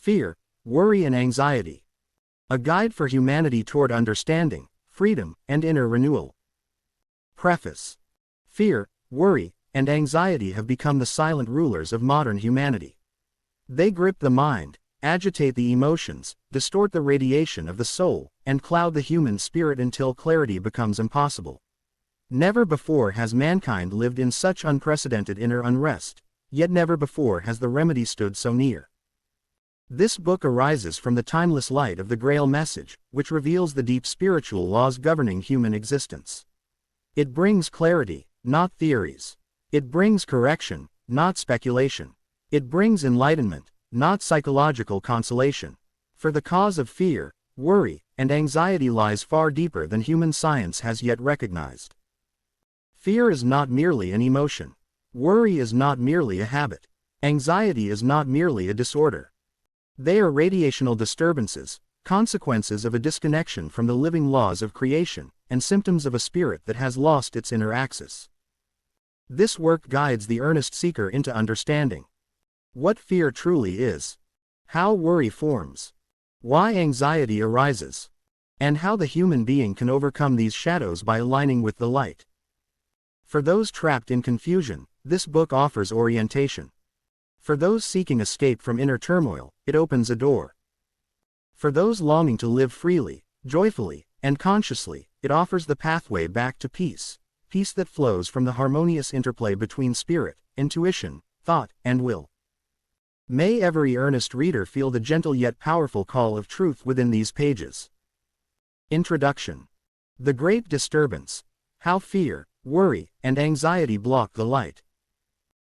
Fear, Worry and Anxiety. A Guide for Humanity Toward Understanding, Freedom, and Inner Renewal. Preface. Fear, worry, and anxiety have become the silent rulers of modern humanity. They grip the mind, agitate the emotions, distort the radiation of the soul, and cloud the human spirit until clarity becomes impossible. Never before has mankind lived in such unprecedented inner unrest, yet never before has the remedy stood so near. This book arises from the timeless light of the Grail Message, which reveals the deep spiritual laws governing human existence. It brings clarity, not theories. It brings correction, not speculation. It brings enlightenment, not psychological consolation. For the cause of fear, worry, and anxiety lies far deeper than human science has yet recognized. Fear is not merely an emotion. Worry is not merely a habit. Anxiety is not merely a disorder. They are radiational disturbances, consequences of a disconnection from the living laws of creation, and symptoms of a spirit that has lost its inner axis. This work guides the earnest seeker into understanding what fear truly is, how worry forms, why anxiety arises, and how the human being can overcome these shadows by aligning with the light. For those trapped in confusion, this book offers orientation. For those seeking escape from inner turmoil, it opens a door. For those longing to live freely, joyfully, and consciously, it offers the pathway back to peace, peace that flows from the harmonious interplay between spirit, intuition, thought, and will. May every earnest reader feel the gentle yet powerful call of truth within these pages. Introduction. The Great Disturbance. How fear, worry, and anxiety block the light.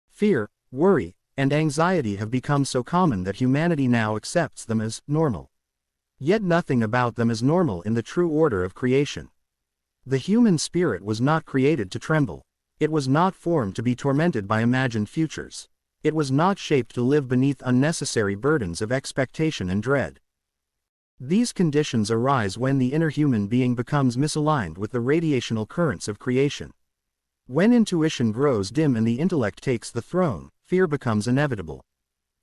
Fear, worry, and anxiety have become so common that humanity now accepts them as normal. Yet nothing about them is normal in the true order of creation. The human spirit was not created to tremble. It was not formed to be tormented by imagined futures. It was not shaped to live beneath unnecessary burdens of expectation and dread. These conditions arise when the inner human being becomes misaligned with the radiational currents of creation. When intuition grows dim and the intellect takes the throne, fear becomes inevitable.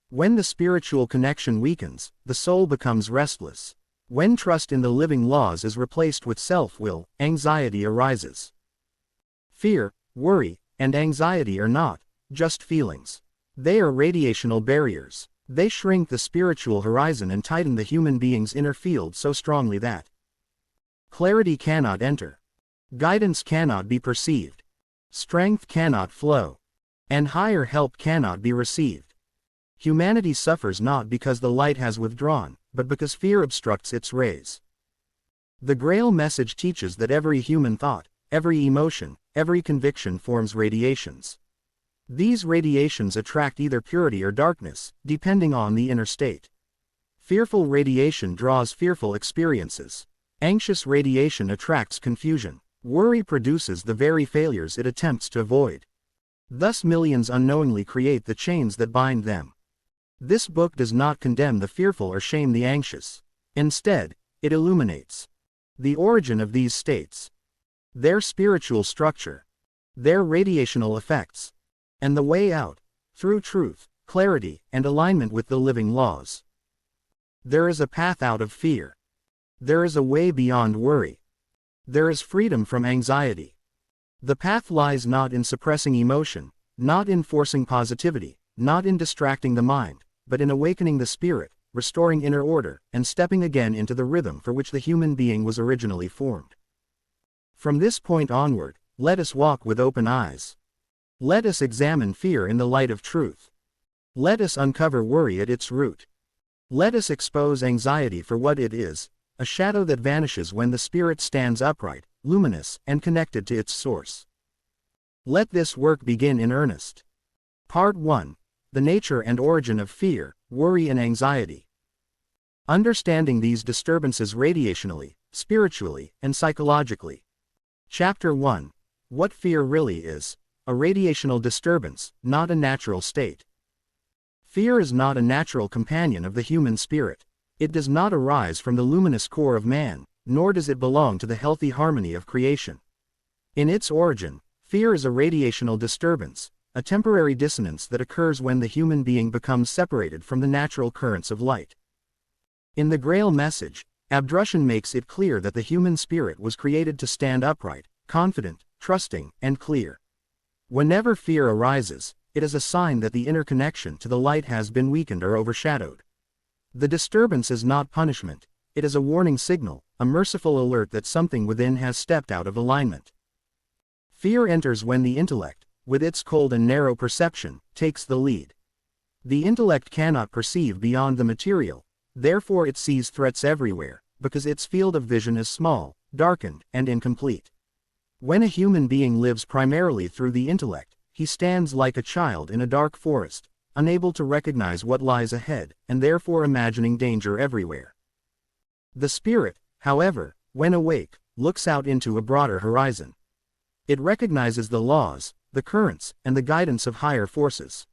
When the spiritual connection weakens, the soul becomes restless. When trust in the living laws is replaced with self-will, anxiety arises. Fear, worry, and anxiety are not just feelings. They are radiational barriers. They shrink the spiritual horizon and tighten the human being's inner field so strongly that clarity cannot enter, guidance cannot be perceived, strength cannot flow, and higher help cannot be received. Humanity suffers not because the light has withdrawn, but because fear obstructs its rays. The Grail Message teaches that every human thought, every emotion, every conviction forms radiations. These radiations attract either purity or darkness, depending on the inner state. Fearful radiation draws fearful experiences. Anxious radiation attracts confusion. Worry produces the very failures it attempts to avoid. Thus millions unknowingly create the chains that bind them. This book does not condemn the fearful or shame the anxious. Instead, it illuminates the origin of these states, their spiritual structure, their radiational effects, and the way out, through truth, clarity, and alignment with the living laws. There is a path out of fear. There is a way beyond worry. There is freedom from anxiety. The path lies not in suppressing emotion, not in forcing positivity, not in distracting the mind, but in awakening the spirit, restoring inner order, and stepping again into the rhythm for which the human being was originally formed. From this point onward, let us walk with open eyes. Let us examine fear in the light of truth. Let us uncover worry at its root. Let us expose anxiety for what it is, a shadow that vanishes when the spirit stands upright, luminous, and connected to its source. Let this work begin in earnest. Part 1. The Nature and Origin of Fear, Worry and Anxiety. Understanding these disturbances radiationally, spiritually, and psychologically. Chapter 1. What fear really is. A radiational disturbance, not a natural state. Fear is not a natural companion of the human spirit. It does not arise from the luminous core of man, nor does it belong to the healthy harmony of creation. In its origin, fear is a radiational disturbance, a temporary dissonance that occurs when the human being becomes separated from the natural currents of light. In the Grail Message, Abdrushan makes it clear that the human spirit was created to stand upright, confident, trusting, and clear. Whenever fear arises, it is a sign that the inner connection to the light has been weakened or overshadowed. The disturbance is not punishment, it is a warning signal, a merciful alert that something within has stepped out of alignment. Fear enters when the intellect, with its cold and narrow perception, takes the lead. The intellect cannot perceive beyond the material, therefore it sees threats everywhere, because its field of vision is small, darkened, and incomplete. When a human being lives primarily through the intellect, he stands like a child in a dark forest, unable to recognize what lies ahead, and therefore imagining danger everywhere. The spirit, however, when awake, looks out into a broader horizon. It recognizes the laws, the currents, and the guidance of higher forces.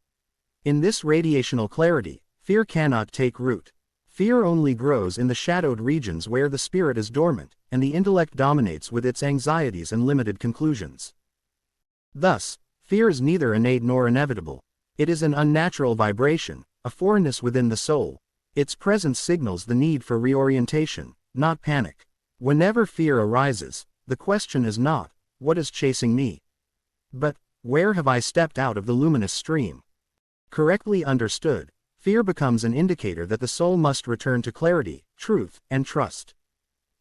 In this radiational clarity, fear cannot take root. Fear only grows in the shadowed regions where the spirit is dormant, and the intellect dominates with its anxieties and limited conclusions. Thus, fear is neither innate nor inevitable. It is an unnatural vibration, a foreignness within the soul. Its presence signals the need for reorientation, not panic. Whenever fear arises, the question is not, what is chasing me? But, where have I stepped out of the luminous stream? Correctly understood, fear becomes an indicator that the soul must return to clarity, truth, and trust.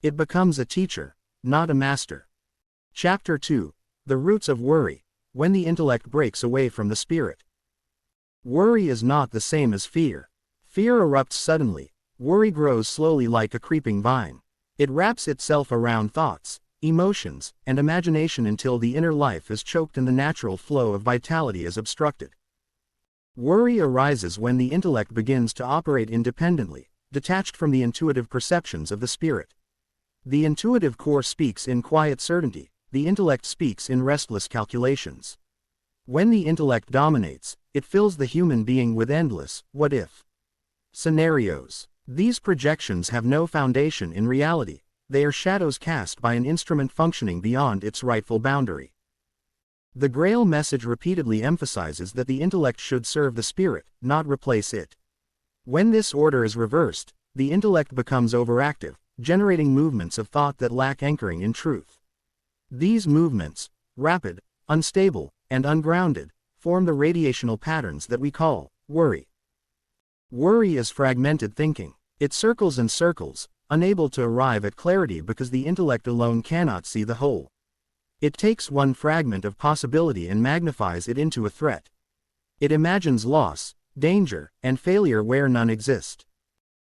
It becomes a teacher, not a master. Chapter 2. The Roots of Worry, when the intellect breaks away from the spirit. Worry is not the same as fear. Fear erupts suddenly. Worry grows slowly like a creeping vine. It wraps itself around thoughts, emotions, and imagination until the inner life is choked and the natural flow of vitality is obstructed. Worry arises when the intellect begins to operate independently, detached from the intuitive perceptions of the spirit. The intuitive core speaks in quiet certainty, the intellect speaks in restless calculations. When the intellect dominates, it fills the human being with endless, what-if scenarios. These projections have no foundation in reality, they are shadows cast by an instrument functioning beyond its rightful boundary. The Grail Message repeatedly emphasizes that the intellect should serve the spirit, not replace it. When this order is reversed, the intellect becomes overactive, generating movements of thought that lack anchoring in truth. These movements, rapid, unstable, and ungrounded, form the radiational patterns that we call worry. Worry is fragmented thinking. It circles and circles, unable to arrive at clarity because the intellect alone cannot see the whole. It takes one fragment of possibility and magnifies it into a threat. It imagines loss, danger, and failure where none exist.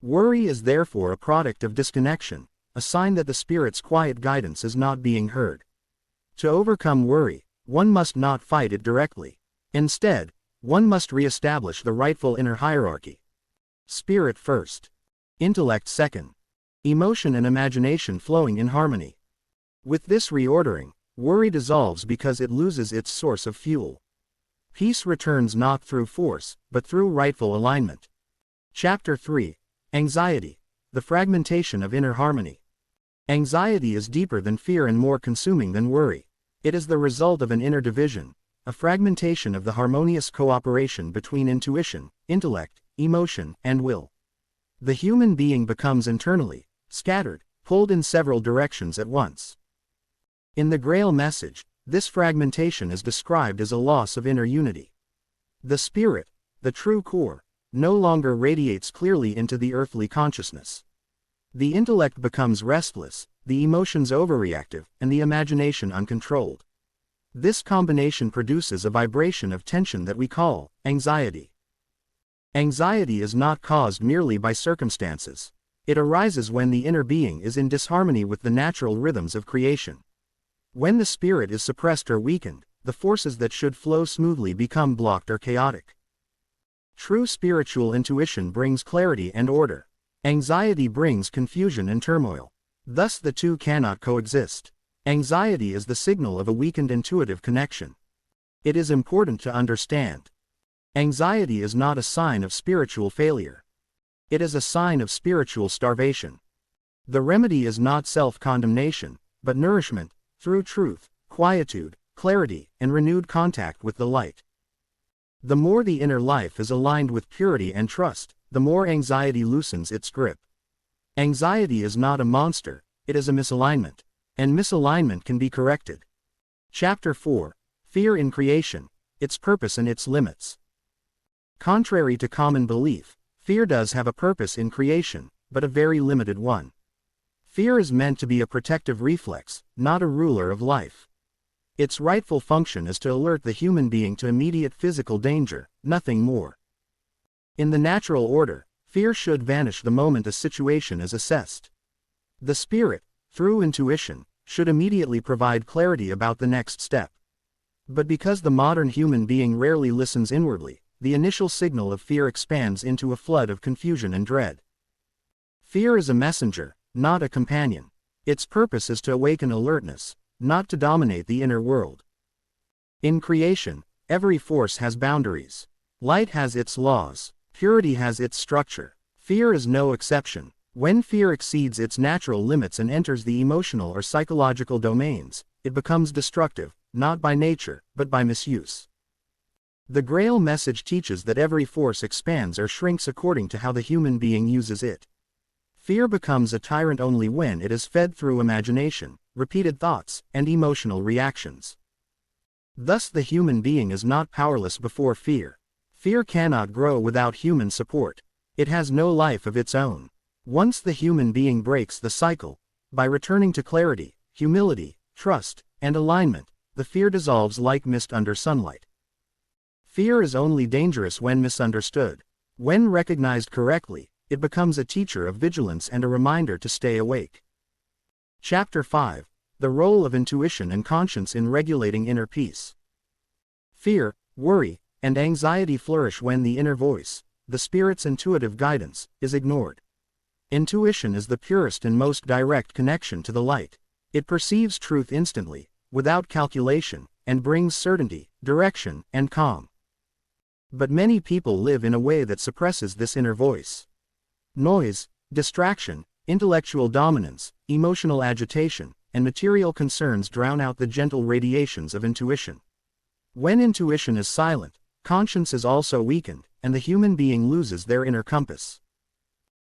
Worry is therefore a product of disconnection, a sign that the spirit's quiet guidance is not being heard. To overcome worry, one must not fight it directly. Instead, one must re-establish the rightful inner hierarchy. Spirit first. Intellect second. Emotion and imagination flowing in harmony. With this reordering, worry dissolves because it loses its source of fuel. Peace returns not through force, but through rightful alignment. Chapter 3. Anxiety. The fragmentation of inner harmony. Anxiety is deeper than fear and more consuming than worry. It is the result of an inner division, a fragmentation of the harmonious cooperation between intuition, intellect, emotion, and will. The human being becomes internally scattered, pulled in several directions at once. In the Grail Message, this fragmentation is described as a loss of inner unity. The spirit, the true core, no longer radiates clearly into the earthly consciousness. The intellect becomes restless, the emotions overreactive, and the imagination uncontrolled. This combination produces a vibration of tension that we call anxiety. Anxiety is not caused merely by circumstances. It arises when the inner being is in disharmony with the natural rhythms of creation. When the spirit is suppressed or weakened, the forces that should flow smoothly become blocked or chaotic. True spiritual intuition brings clarity and order. Anxiety brings confusion and turmoil. Thus the two cannot coexist. Anxiety is the signal of a weakened intuitive connection. It is important to understand. Anxiety is not a sign of spiritual failure. It is a sign of spiritual starvation. The remedy is not self-condemnation, but nourishment, through truth, quietude, clarity, and renewed contact with the light. The more the inner life is aligned with purity and trust, the more anxiety loosens its grip. Anxiety is not a monster, it is a misalignment. And misalignment can be corrected. Chapter 4. Fear in Creation, Its Purpose and Its Limits. Contrary to common belief, fear does have a purpose in creation, but a very limited one. Fear is meant to be a protective reflex, not a ruler of life. Its rightful function is to alert the human being to immediate physical danger, nothing more. In the natural order, fear should vanish the moment a situation is assessed. The spirit, through intuition, should immediately provide clarity about the next step. But because the modern human being rarely listens inwardly, the initial signal of fear expands into a flood of confusion and dread. Fear is a messenger, not a companion. Its purpose is to awaken alertness, not to dominate the inner world. In creation, every force has boundaries. Light has its laws, purity has its structure. Fear is no exception. When fear exceeds its natural limits and enters the emotional or psychological domains, it becomes destructive, not by nature, but by misuse. The Grail Message teaches that every force expands or shrinks according to how the human being uses it. Fear becomes a tyrant only when it is fed through imagination, repeated thoughts, and emotional reactions. Thus the human being is not powerless before fear. Fear cannot grow without human support. It has no life of its own. Once the human being breaks the cycle, by returning to clarity, humility, trust, and alignment, the fear dissolves like mist under sunlight. Fear is only dangerous when misunderstood. When recognized correctly, it becomes a teacher of vigilance and a reminder to stay awake. Chapter 5. The Role of Intuition and Conscience in Regulating Inner Peace. Fear, worry, and anxiety flourish when the inner voice, the spirit's intuitive guidance, is ignored. Intuition is the purest and most direct connection to the light. It perceives truth instantly, without calculation, and brings certainty, direction, and calm. But many people live in a way that suppresses this inner voice. Noise, distraction, intellectual dominance, emotional agitation, and material concerns drown out the gentle radiations of intuition. When intuition is silent, conscience is also weakened, and the human being loses their inner compass.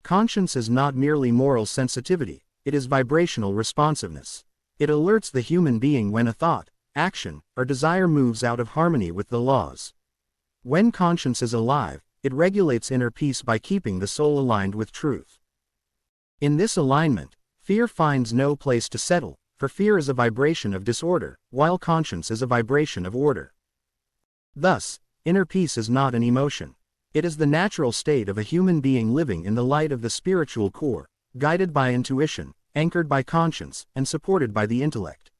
Conscience is not merely moral sensitivity, it is vibrational responsiveness. It alerts the human being when a thought, action, or desire moves out of harmony with the laws. When conscience is alive, it regulates inner peace by keeping the soul aligned with truth. In this alignment, fear finds no place to settle, for fear is a vibration of disorder, while conscience is a vibration of order. Thus, inner peace is not an emotion. It is the natural state of a human being living in the light of the spiritual core, guided by intuition, anchored by conscience, and supported by the intellect.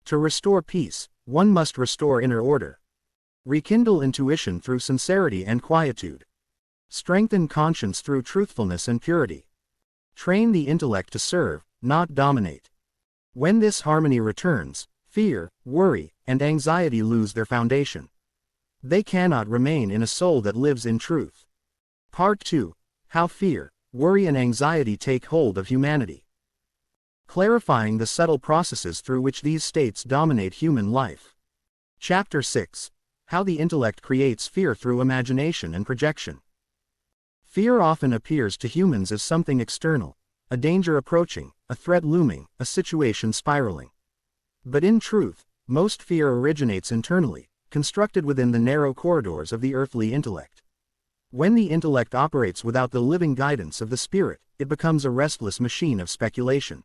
To restore peace, one must restore inner order. Rekindle intuition through sincerity and quietude. Strengthen conscience through truthfulness and purity. Train the intellect to serve, not dominate. When this harmony returns, fear, worry, and anxiety lose their foundation. They cannot remain in a soul that lives in truth. Part 2. How fear, worry and anxiety take hold of humanity. Clarifying the subtle processes through which these states dominate human life. Chapter 6. How the intellect creates fear through imagination and projection. Fear often appears to humans as something external, a danger approaching, a threat looming, a situation spiraling. But in truth, most fear originates internally, constructed within the narrow corridors of the earthly intellect. When the intellect operates without the living guidance of the spirit, it becomes a restless machine of speculation.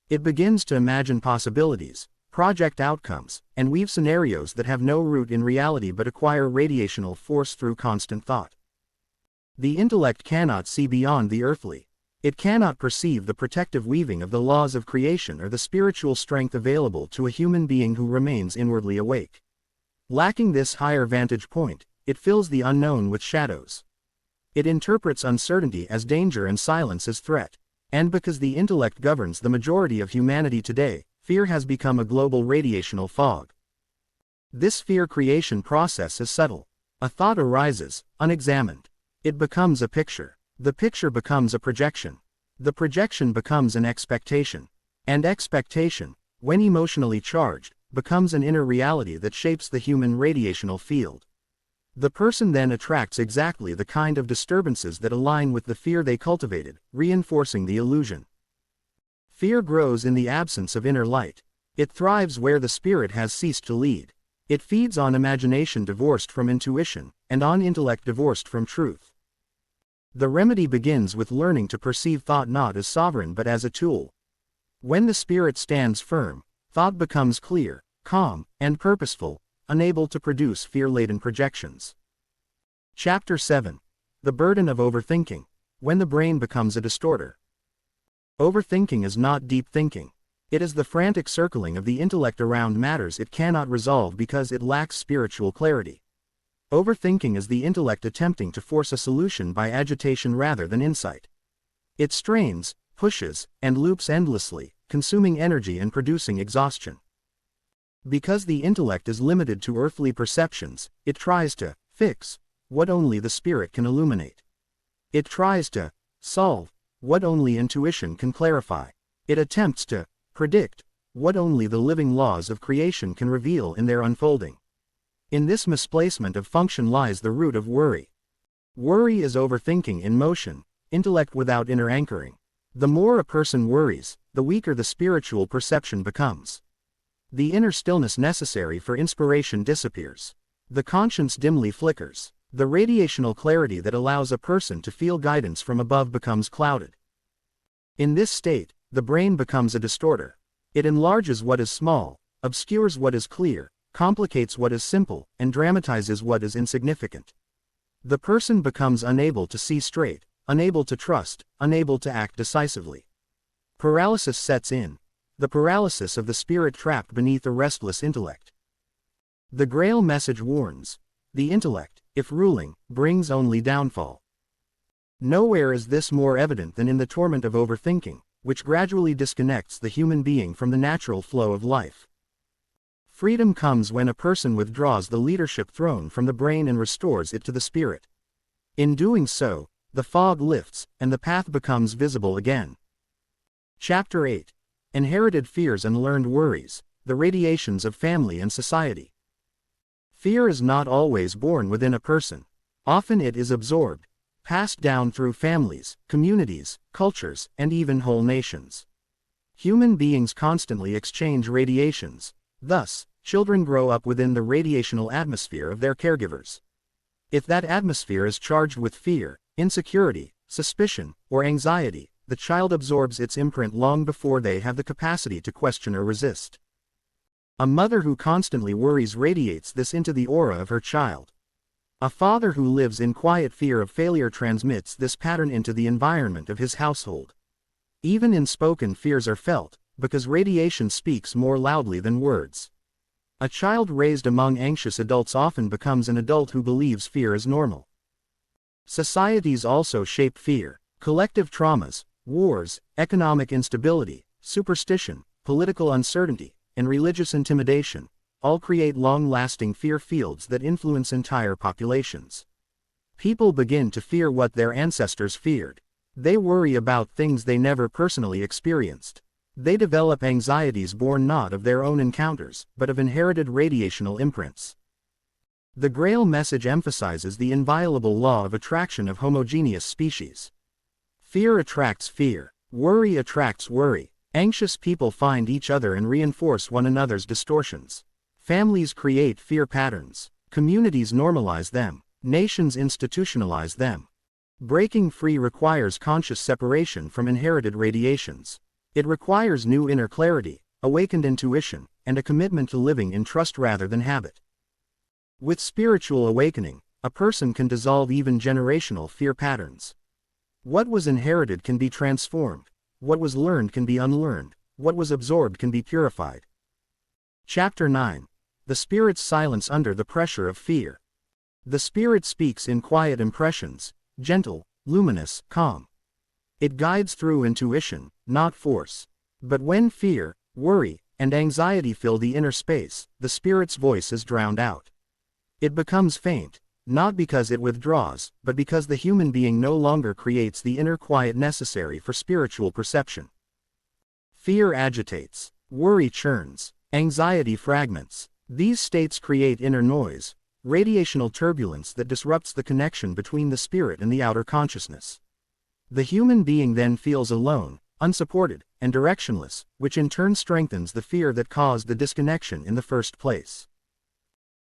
It begins to imagine possibilities, project outcomes, and weave scenarios that have no root in reality but acquire radiational force through constant thought. The intellect cannot see beyond the earthly. It cannot perceive the protective weaving of the laws of creation or the spiritual strength available to a human being who remains inwardly awake. Lacking this higher vantage point, it fills the unknown with shadows. It interprets uncertainty as danger and silence as threat. And because the intellect governs the majority of humanity today, fear has become a global radiational fog. This fear creation process is subtle. A thought arises, unexamined. It becomes a picture. The picture becomes a projection. The projection becomes an expectation. And expectation, when emotionally charged, becomes an inner reality that shapes the human radiational field. The person then attracts exactly the kind of disturbances that align with the fear they cultivated, reinforcing the illusion. Fear grows in the absence of inner light. It thrives where the spirit has ceased to lead. It feeds on imagination divorced from intuition, and on intellect divorced from truth. The remedy begins with learning to perceive thought not as sovereign but as a tool. When the spirit stands firm, thought becomes clear, calm, and purposeful, unable to produce fear-laden projections. Chapter 7. The Burden of Overthinking. When the brain becomes a distorter. Overthinking is not deep thinking. It is the frantic circling of the intellect around matters it cannot resolve because it lacks spiritual clarity. Overthinking is the intellect attempting to force a solution by agitation rather than insight. It strains, pushes, and loops endlessly, consuming energy and producing exhaustion. Because the intellect is limited to earthly perceptions, it tries to fix what only the spirit can illuminate. It tries to solve what only intuition can clarify. It attempts to predict what only the living laws of creation can reveal in their unfolding. In this misplacement of function lies the root of worry. Worry is overthinking in motion, intellect without inner anchoring. The more a person worries, the weaker the spiritual perception becomes. The inner stillness necessary for inspiration disappears. The conscience dimly flickers. The radiational clarity that allows a person to feel guidance from above becomes clouded. In this state, the brain becomes a distorter. It enlarges what is small, obscures what is clear, complicates what is simple, and dramatizes what is insignificant. The person becomes unable to see straight, unable to trust, unable to act decisively. Paralysis sets in. The paralysis of the spirit trapped beneath a restless intellect. The Grail Message warns. The intellect, if ruling, brings only downfall. Nowhere is this more evident than in the torment of overthinking, which gradually disconnects the human being from the natural flow of life. Freedom comes when a person withdraws the leadership throne from the brain and restores it to the spirit. In doing so, the fog lifts, and the path becomes visible again. Chapter 8. Inherited Fears and Learned Worries, the Radiations of Family and Society. Fear is not always born within a person. Often it is absorbed, passed down through families, communities, cultures, and even whole nations. Human beings constantly exchange radiations. Thus, children grow up within the radiational atmosphere of their caregivers. If that atmosphere is charged with fear, insecurity, suspicion, or anxiety, the child absorbs its imprint long before they have the capacity to question or resist. A mother who constantly worries radiates this into the aura of her child. A father who lives in quiet fear of failure transmits this pattern into the environment of his household. Even unspoken fears are felt, because radiation speaks more loudly than words. A child raised among anxious adults often becomes an adult who believes fear is normal. Societies also shape fear. Collective traumas, wars, economic instability, superstition, political uncertainty, and religious intimidation, all create long-lasting fear fields that influence entire populations. People begin to fear what their ancestors feared. They worry about things they never personally experienced. They develop anxieties born not of their own encounters, but of inherited radiational imprints. The Grail Message emphasizes the inviolable law of attraction of homogeneous species. Fear attracts fear. Worry attracts worry. Anxious people find each other and reinforce one another's distortions. Families create fear patterns. Communities normalize them. Nations institutionalize them. Breaking free requires conscious separation from inherited radiations. It requires new inner clarity, awakened intuition, and a commitment to living in trust rather than habit. With spiritual awakening, a person can dissolve even generational fear patterns. What was inherited can be transformed. What was learned can be unlearned. What was absorbed can be purified. Chapter 9. The Spirit's Silence Under the Pressure of Fear. The Spirit speaks in quiet impressions, gentle, luminous, calm. It guides through intuition, not force. But when fear, worry, and anxiety fill the inner space, the Spirit's voice is drowned out. It becomes faint, not because it withdraws, but because the human being no longer creates the inner quiet necessary for spiritual perception. Fear agitates. Worry churns. Anxiety fragments. These states create inner noise, radiational turbulence that disrupts the connection between the spirit and the outer consciousness. The human being then feels alone, unsupported, and directionless, which in turn strengthens the fear that caused the disconnection in the first place.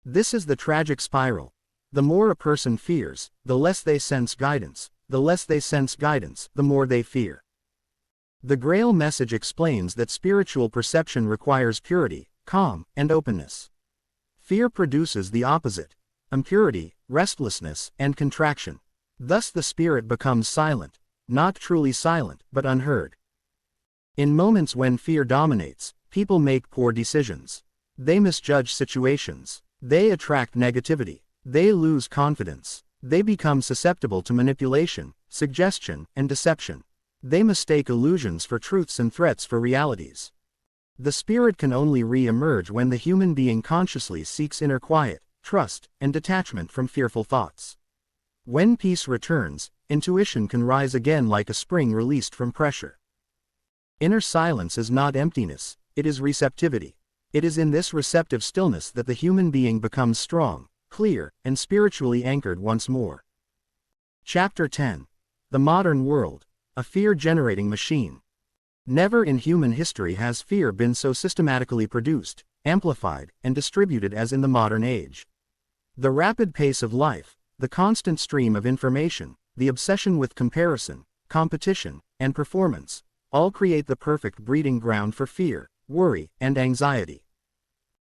This is the tragic spiral. The more a person fears, the less they sense guidance. The less they sense guidance, the more they fear. The Grail Message explains that spiritual perception requires purity, calm, and openness. Fear produces the opposite: impurity, restlessness, and contraction. Thus the spirit becomes silent, not truly silent, but unheard. In moments when fear dominates, people make poor decisions. They misjudge situations. They attract negativity. They lose confidence. They become susceptible to manipulation, suggestion, and deception. They mistake illusions for truths and threats for realities. The spirit can only re-emerge when the human being consciously seeks inner quiet, trust, and detachment from fearful thoughts. When peace returns, intuition can rise again like a spring released from pressure. Inner silence is not emptiness, it is receptivity. It is in this receptive stillness that the human being becomes strong, clear, and spiritually anchored once more. Chapter 10. The Modern World, a fear-generating machine. Never in human history has fear been so systematically produced, amplified, and distributed as in the modern age. The rapid pace of life, the constant stream of information, the obsession with comparison, competition, and performance, all create the perfect breeding ground for fear, worry, and anxiety.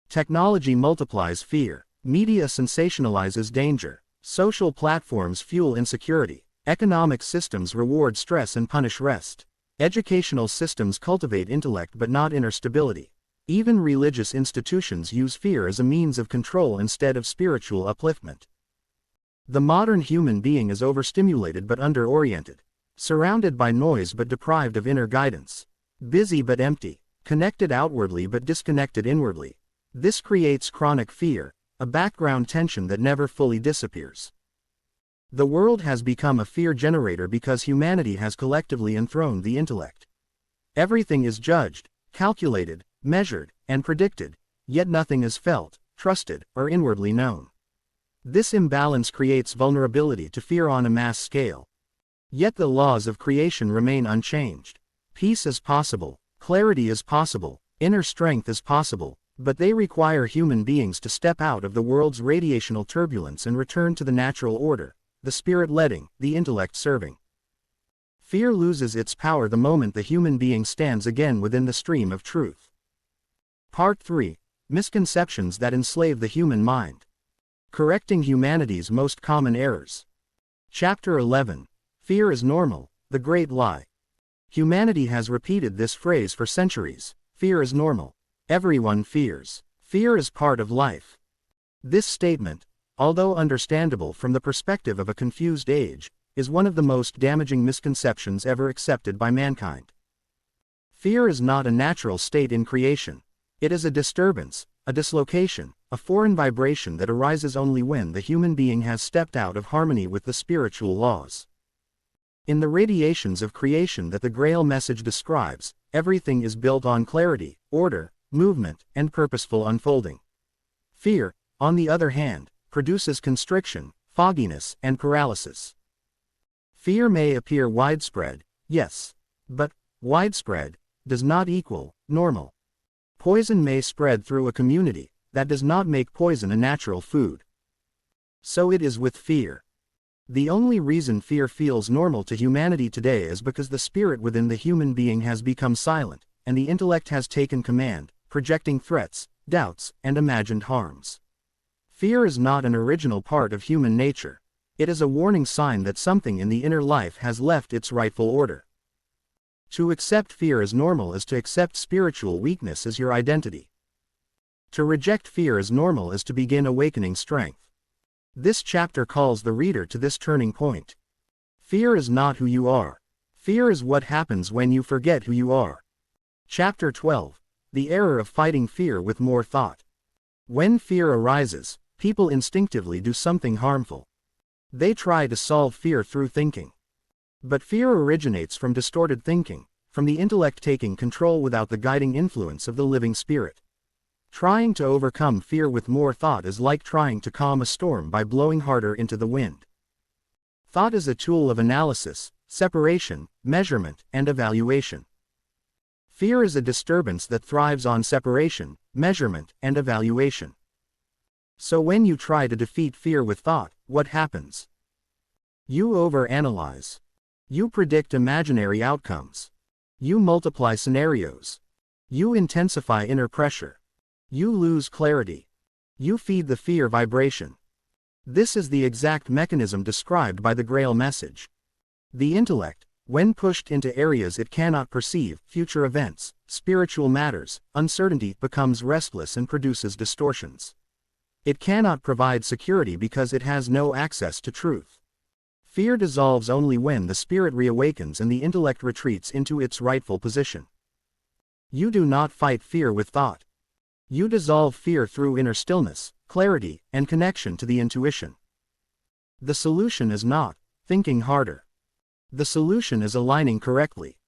Technology multiplies fear. Media sensationalizes danger. Social platforms fuel insecurity. Economic systems reward stress and punish rest. Educational systems cultivate intellect but not inner stability. Even religious institutions use fear as a means of control instead of spiritual upliftment. The modern human being is overstimulated but under-oriented, surrounded by noise but deprived of inner guidance, busy but empty, connected outwardly but disconnected inwardly. This creates chronic fear, a background tension that never fully disappears. The world has become a fear generator because humanity has collectively enthroned the intellect. Everything is judged, calculated, measured, and predicted, yet nothing is felt, trusted, or inwardly known. This imbalance creates vulnerability to fear on a mass scale. Yet the laws of creation remain unchanged. Peace is possible, clarity is possible, inner strength is possible, but they require human beings to step out of the world's radiational turbulence and return to the natural order, the spirit leading, the intellect serving. Fear loses its power the moment the human being stands again within the stream of truth. Part 3. Misconceptions that enslave the human mind. Correcting humanity's most common errors. Chapter 11. Fear is normal, the great lie. Humanity has repeated this phrase for centuries: fear is normal. Everyone fears. Fear is part of life. This statement, although understandable from the perspective of a confused age, is one of the most damaging misconceptions ever accepted by mankind. Fear is not a natural state in creation. It is a disturbance, a dislocation, a foreign vibration that arises only when the human being has stepped out of harmony with the spiritual laws. In the radiations of creation that the Grail Message describes, everything is built on clarity, order, movement, and purposeful unfolding. Fear, on the other hand, produces constriction, fogginess, and paralysis. Fear may appear widespread, yes, but widespread does not equal normal. Poison may spread through a community, that does not make poison a natural food. So it is with fear. The only reason fear feels normal to humanity today is because the spirit within the human being has become silent, and the intellect has taken command, projecting threats, doubts, and imagined harms. Fear is not an original part of human nature. It is a warning sign that something in the inner life has left its rightful order. To accept fear as normal is to accept spiritual weakness as your identity. To reject fear as normal is to begin awakening strength. This chapter calls the reader to this turning point. Fear is not who you are. Fear is what happens when you forget who you are. Chapter 12. The error of fighting fear with more thought. When fear arises, people instinctively do something harmful. They try to solve fear through thinking. But fear originates from distorted thinking, from the intellect taking control without the guiding influence of the living spirit. Trying to overcome fear with more thought is like trying to calm a storm by blowing harder into the wind. Thought is a tool of analysis, separation, measurement, and evaluation. Fear is a disturbance that thrives on separation, measurement, and evaluation. So when you try to defeat fear with thought, what happens? You overanalyze. You predict imaginary outcomes. You multiply scenarios. You intensify inner pressure. You lose clarity. You feed the fear vibration. This is the exact mechanism described by the Grail Message. The intellect, when pushed into areas it cannot perceive, future events, spiritual matters, uncertainty, becomes restless and produces distortions. It cannot provide security because it has no access to truth. Fear dissolves only when the spirit reawakens and the intellect retreats into its rightful position. You do not fight fear with thought. You dissolve fear through inner stillness, clarity, and connection to the intuition. The solution is not thinking harder. The solution is aligning correctly.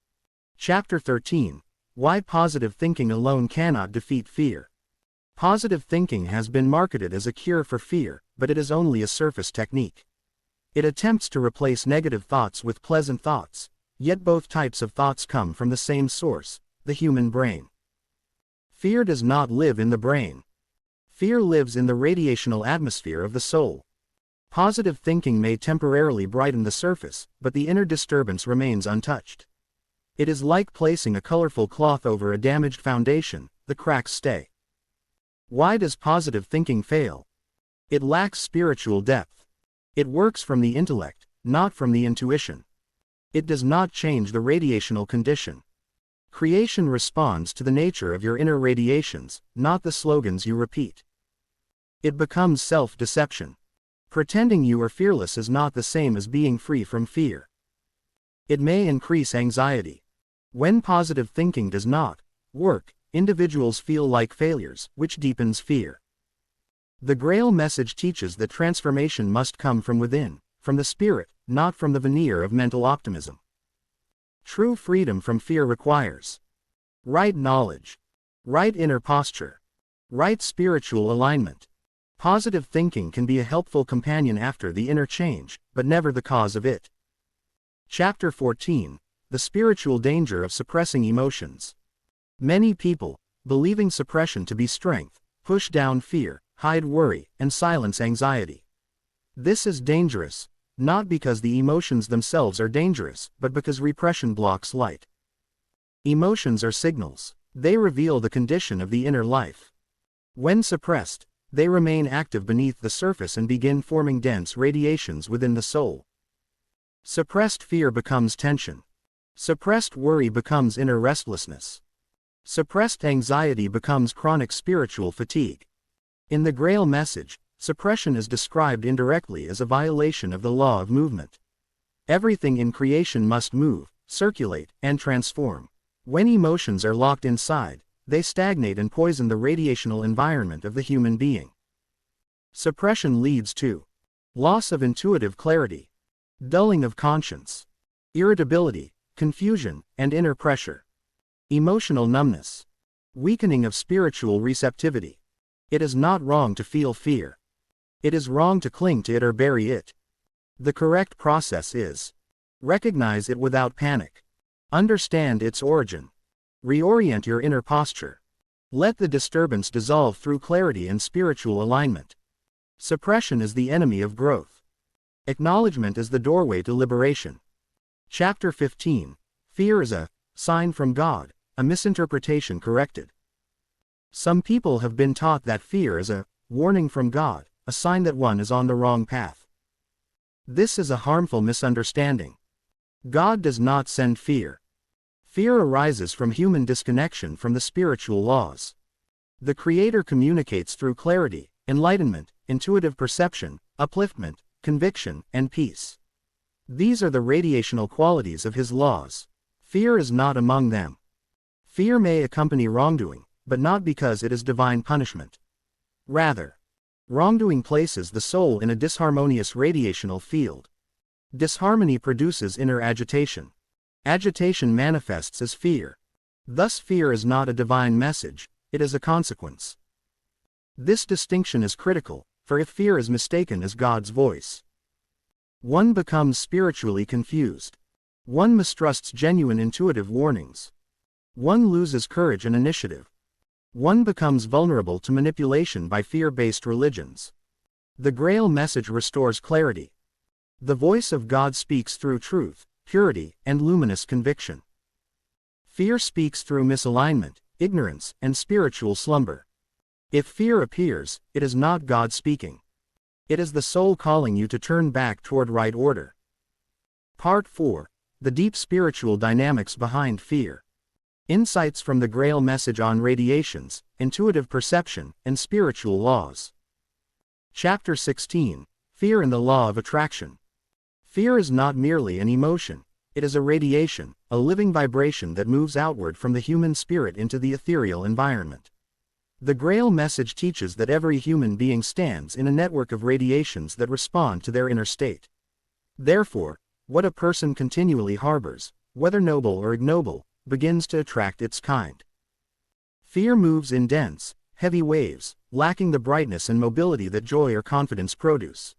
Chapter 13. Why positive thinking alone cannot defeat fear. Positive thinking has been marketed as a cure for fear, but it is only a surface technique. It attempts to replace negative thoughts with pleasant thoughts, yet both types of thoughts come from the same source, the human brain. Fear does not live in the brain. Fear lives in the radiational atmosphere of the soul. Positive thinking may temporarily brighten the surface, but the inner disturbance remains untouched. It is like placing a colorful cloth over a damaged foundation, the cracks stay. Why does positive thinking fail? It lacks spiritual depth. It works from the intellect, not from the intuition. It does not change the radiational condition. Creation responds to the nature of your inner radiations, not the slogans you repeat. It becomes self-deception. Pretending you are fearless is not the same as being free from fear. It may increase anxiety. When positive thinking does not work, individuals feel like failures, which deepens fear. The Grail Message teaches that transformation must come from within, from the spirit, not from the veneer of mental optimism. True freedom from fear requires right knowledge, right inner posture, right spiritual alignment. Positive thinking can be a helpful companion after the inner change, but never the cause of it. Chapter 14. The spiritual danger of suppressing emotions. Many people, believing suppression to be strength, push down fear, hide worry, and silence anxiety. This is dangerous, not because the emotions themselves are dangerous, but because repression blocks light. Emotions are signals. They reveal the condition of the inner life. When suppressed, they remain active beneath the surface and begin forming dense radiations within the soul. Suppressed fear becomes tension. Suppressed worry becomes inner restlessness. Suppressed anxiety becomes chronic spiritual fatigue. In the Grail Message, suppression is described indirectly as a violation of the law of movement. Everything in creation must move, circulate, and transform. When emotions are locked inside, they stagnate and poison the radiational environment of the human being. Suppression leads to loss of intuitive clarity, dulling of conscience, irritability, confusion, and inner pressure, emotional numbness, weakening of spiritual receptivity. It is not wrong to feel fear. It is wrong to cling to it or bury it. The correct process is recognize it without panic. Understand its origin. Reorient your inner posture. Let the disturbance dissolve through clarity and spiritual alignment. Suppression is the enemy of growth. Acknowledgement is the doorway to liberation. Chapter 15. Fear is a sign from God, a misinterpretation corrected. Some people have been taught that fear is a warning from God, a sign that one is on the wrong path. This is a harmful misunderstanding. God does not send fear. Fear arises from human disconnection from the spiritual laws. The Creator communicates through clarity, enlightenment, intuitive perception, upliftment, conviction, and peace. These are the radiational qualities of His laws. Fear is not among them. Fear may accompany wrongdoing, but not because it is divine punishment. Rather, wrongdoing places the soul in a disharmonious radiational field. Disharmony produces inner agitation. Agitation manifests as fear. Thus fear is not a divine message, it is a consequence. This distinction is critical, for if fear is mistaken as God's voice, one becomes spiritually confused. One mistrusts genuine intuitive warnings. One loses courage and initiative. One becomes vulnerable to manipulation by fear-based religions. The Grail Message restores clarity. The voice of God speaks through truth, purity, and luminous conviction. Fear speaks through misalignment, ignorance, and spiritual slumber. If fear appears, it is not God speaking. It is the soul calling you to turn back toward right order. Part 4. The deep spiritual dynamics behind fear. Insights from the Grail Message on radiations, intuitive perception, and spiritual laws. Chapter 16. Fear and the Law of Attraction. Fear is not merely an emotion, it is a radiation, a living vibration that moves outward from the human spirit into the ethereal environment. The Grail Message teaches that every human being stands in a network of radiations that respond to their inner state. Therefore, what a person continually harbors, whether noble or ignoble, begins to attract its kind. Fear moves in dense, heavy waves, lacking the brightness and mobility that joy or confidence produce.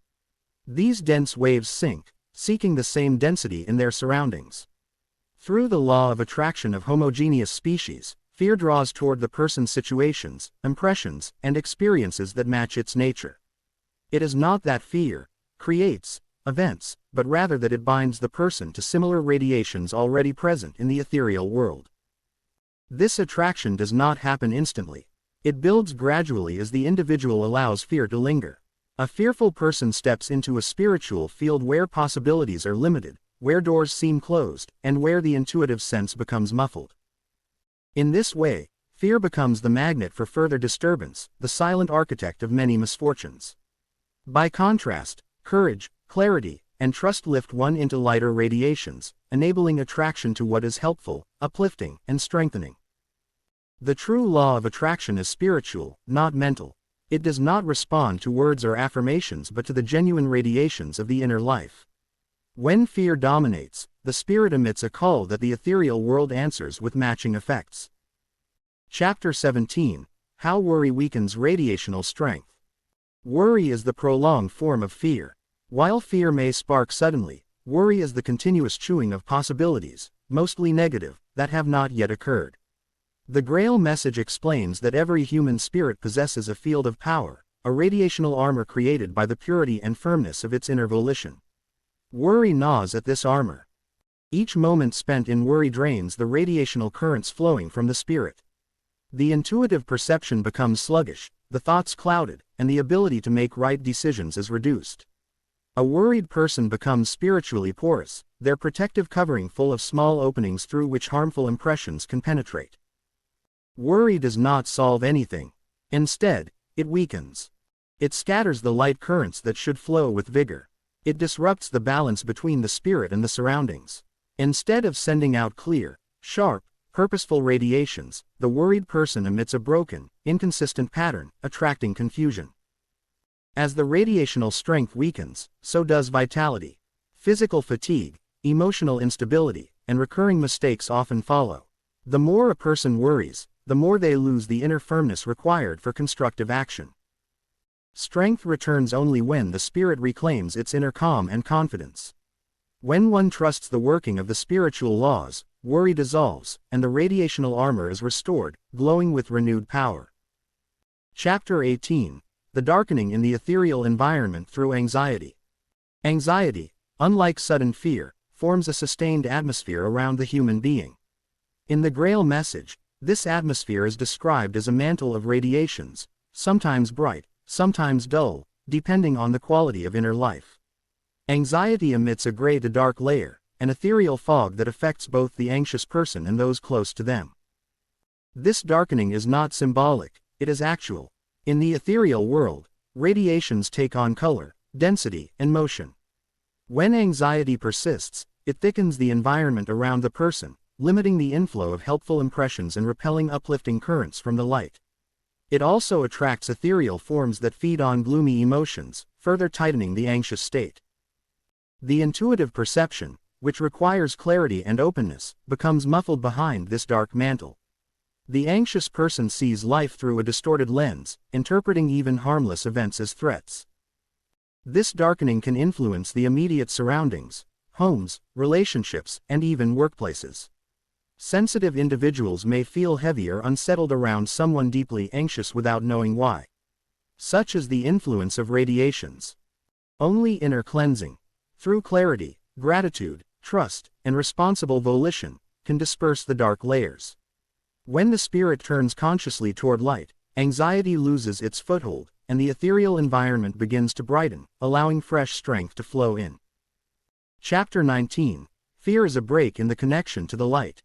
These dense waves sink, seeking the same density in their surroundings. Through the law of attraction of homogeneous species, fear draws toward the person's situations, impressions, and experiences that match its nature. It is not that fear creates events, but rather that it binds the person to similar radiations already present in the ethereal world. This attraction does not happen instantly. It builds gradually as the individual allows fear to linger. A fearful person steps into a spiritual field where possibilities are limited, where doors seem closed, and where the intuitive sense becomes muffled. In this way, fear becomes the magnet for further disturbance, the silent architect of many misfortunes. By contrast, courage, clarity, and trust lift one into lighter radiations, enabling attraction to what is helpful, uplifting, and strengthening. The true law of attraction is spiritual, not mental. It does not respond to words or affirmations but to the genuine radiations of the inner life. When fear dominates, the spirit emits a call that the ethereal world answers with matching effects. Chapter 17. How worry weakens radiational strength. Worry is the prolonged form of fear. While fear may spark suddenly, worry is the continuous chewing of possibilities, mostly negative, that have not yet occurred. The Grail Message explains that every human spirit possesses a field of power, a radiational armor created by the purity and firmness of its inner volition. Worry gnaws at this armor. Each moment spent in worry drains the radiational currents flowing from the spirit. The intuitive perception becomes sluggish, the thoughts clouded, and the ability to make right decisions is reduced. A worried person becomes spiritually porous, their protective covering full of small openings through which harmful impressions can penetrate. Worry does not solve anything. Instead, it weakens. It scatters the light currents that should flow with vigor. It disrupts the balance between the spirit and the surroundings. Instead of sending out clear, sharp, purposeful radiations, the worried person emits a broken, inconsistent pattern, attracting confusion. As the radiational strength weakens, so does vitality. Physical fatigue, emotional instability, and recurring mistakes often follow. The more a person worries, the more they lose the inner firmness required for constructive action. Strength returns only when the spirit reclaims its inner calm and confidence. When one trusts the working of the spiritual laws, worry dissolves, and the radiational armor is restored, glowing with renewed power. Chapter 18. The darkening in the ethereal environment through anxiety. Anxiety, unlike sudden fear, forms a sustained atmosphere around the human being. In the Grail Message, this atmosphere is described as a mantle of radiations, sometimes bright, sometimes dull, depending on the quality of inner life. Anxiety emits a gray to dark layer, an ethereal fog that affects both the anxious person and those close to them. This darkening is not symbolic, it is actual. In the ethereal world, radiations take on color, density, and motion. When anxiety persists, it thickens the environment around the person, limiting the inflow of helpful impressions and repelling uplifting currents from the light. It also attracts ethereal forms that feed on gloomy emotions, further tightening the anxious state. The intuitive perception, which requires clarity and openness, becomes muffled behind this dark mantle. The anxious person sees life through a distorted lens, interpreting even harmless events as threats. This darkening can influence the immediate surroundings, homes, relationships, and even workplaces. Sensitive individuals may feel heavy or unsettled around someone deeply anxious without knowing why. Such is the influence of radiations. Only inner cleansing, through clarity, gratitude, trust, and responsible volition, can disperse the dark layers. When the spirit turns consciously toward light, anxiety loses its foothold, and the ethereal environment begins to brighten, allowing fresh strength to flow in. Chapter 19. Fear is a break in the connection to the light.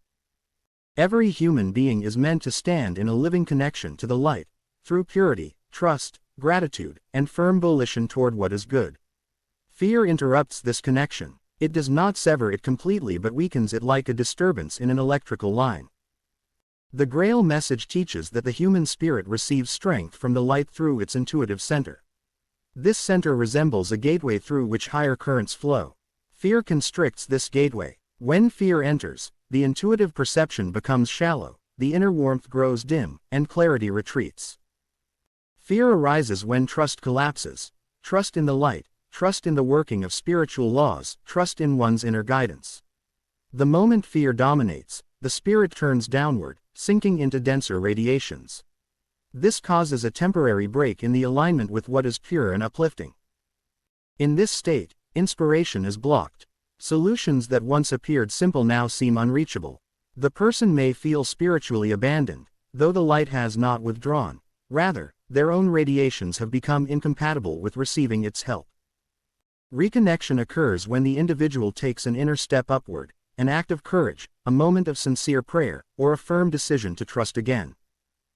Every human being is meant to stand in a living connection to the light, through purity, trust, gratitude, and firm volition toward what is good. Fear interrupts this connection. It does not sever it completely but weakens it like a disturbance in an electrical line. The Grail Message teaches that the human spirit receives strength from the light through its intuitive center. This center resembles a gateway through which higher currents flow. Fear constricts this gateway. When fear enters, the intuitive perception becomes shallow, the inner warmth grows dim, and clarity retreats. Fear arises when trust collapses. Trust in the light, trust in the working of spiritual laws, trust in one's inner guidance. The moment fear dominates, the spirit turns downward, sinking into denser radiations. This causes a temporary break in the alignment with what is pure and uplifting. In this state, inspiration is blocked. Solutions that once appeared simple now seem unreachable. The person may feel spiritually abandoned, though the light has not withdrawn. Rather, their own radiations have become incompatible with receiving its help. Reconnection occurs when the individual takes an inner step upward, an act of courage, a moment of sincere prayer, or a firm decision to trust again.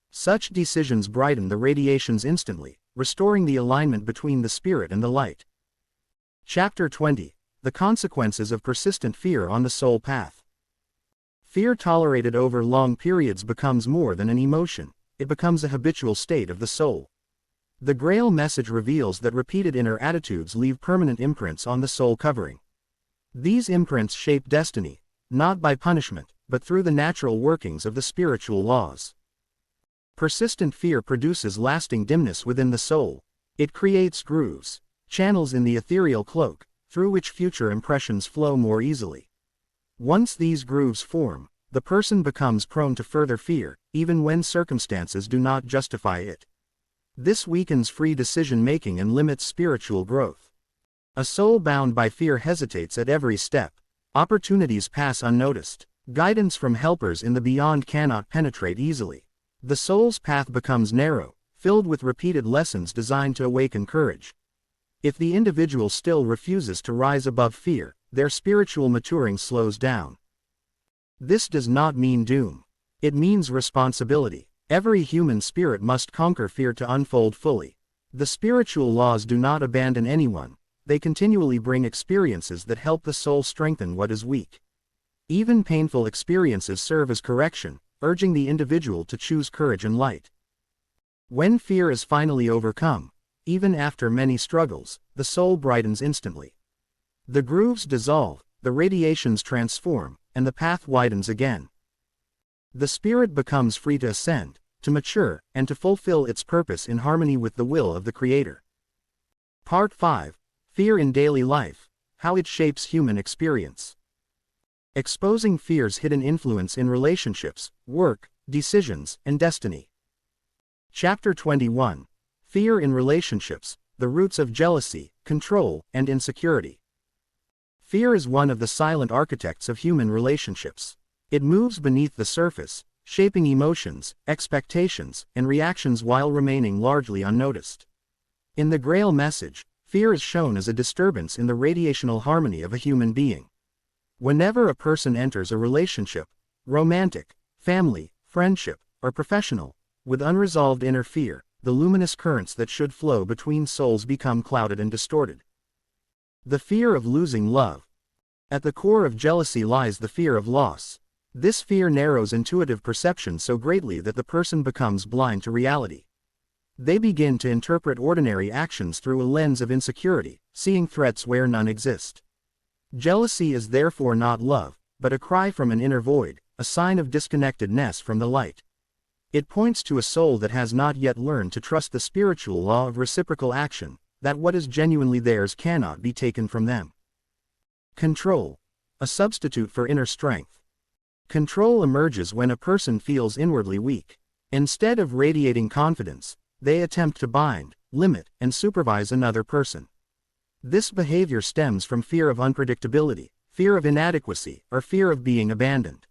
Such decisions brighten the radiations instantly, restoring the alignment between the spirit and the light. Chapter 20. The consequences of persistent fear on the soul path. Fear tolerated over long periods becomes more than an emotion, it becomes a habitual state of the soul. The Grail Message reveals that repeated inner attitudes leave permanent imprints on the soul covering. These imprints shape destiny, not by punishment, but through the natural workings of the spiritual laws. Persistent fear produces lasting dimness within the soul. It creates grooves, channels in the ethereal cloak, through which future impressions flow more easily. Once these grooves form, the person becomes prone to further fear, even when circumstances do not justify it. This weakens free decision-making and limits spiritual growth. A soul bound by fear hesitates at every step. Opportunities pass unnoticed. Guidance from helpers in the beyond cannot penetrate easily. The soul's path becomes narrow, filled with repeated lessons designed to awaken courage. If the individual still refuses to rise above fear, their spiritual maturing slows down. This does not mean doom. It means responsibility. Every human spirit must conquer fear to unfold fully. The spiritual laws do not abandon anyone. They continually bring experiences that help the soul strengthen what is weak. Even painful experiences serve as correction, urging the individual to choose courage and light. When fear is finally overcome, even after many struggles, the soul brightens instantly. The grooves dissolve, the radiations transform, and the path widens again. The spirit becomes free to ascend, to mature, and to fulfill its purpose in harmony with the will of the Creator. Part 5. Fear in Daily Life, How It Shapes Human Experience. Exposing fear's hidden influence in relationships, work, decisions, and destiny. Chapter 21. Fear in Relationships, The Roots of Jealousy, Control, and Insecurity. Fear is one of the silent architects of human relationships. It moves beneath the surface, shaping emotions, expectations, and reactions while remaining largely unnoticed. In the Grail Message, fear is shown as a disturbance in the radiational harmony of a human being. Whenever a person enters a relationship, romantic, family, friendship, or professional, with unresolved inner fear, the luminous currents that should flow between souls become clouded and distorted. The fear of losing love. At the core of jealousy lies the fear of loss. This fear narrows intuitive perception so greatly that the person becomes blind to reality. They begin to interpret ordinary actions through a lens of insecurity, seeing threats where none exist. Jealousy is therefore not love, but a cry from an inner void, a sign of disconnectedness from the light. It points to a soul that has not yet learned to trust the spiritual law of reciprocal action, that what is genuinely theirs cannot be taken from them. Control. A substitute for inner strength. Control emerges when a person feels inwardly weak. Instead of radiating confidence, they attempt to bind, limit, and supervise another person. This behavior stems from fear of unpredictability, fear of inadequacy, or fear of being abandoned.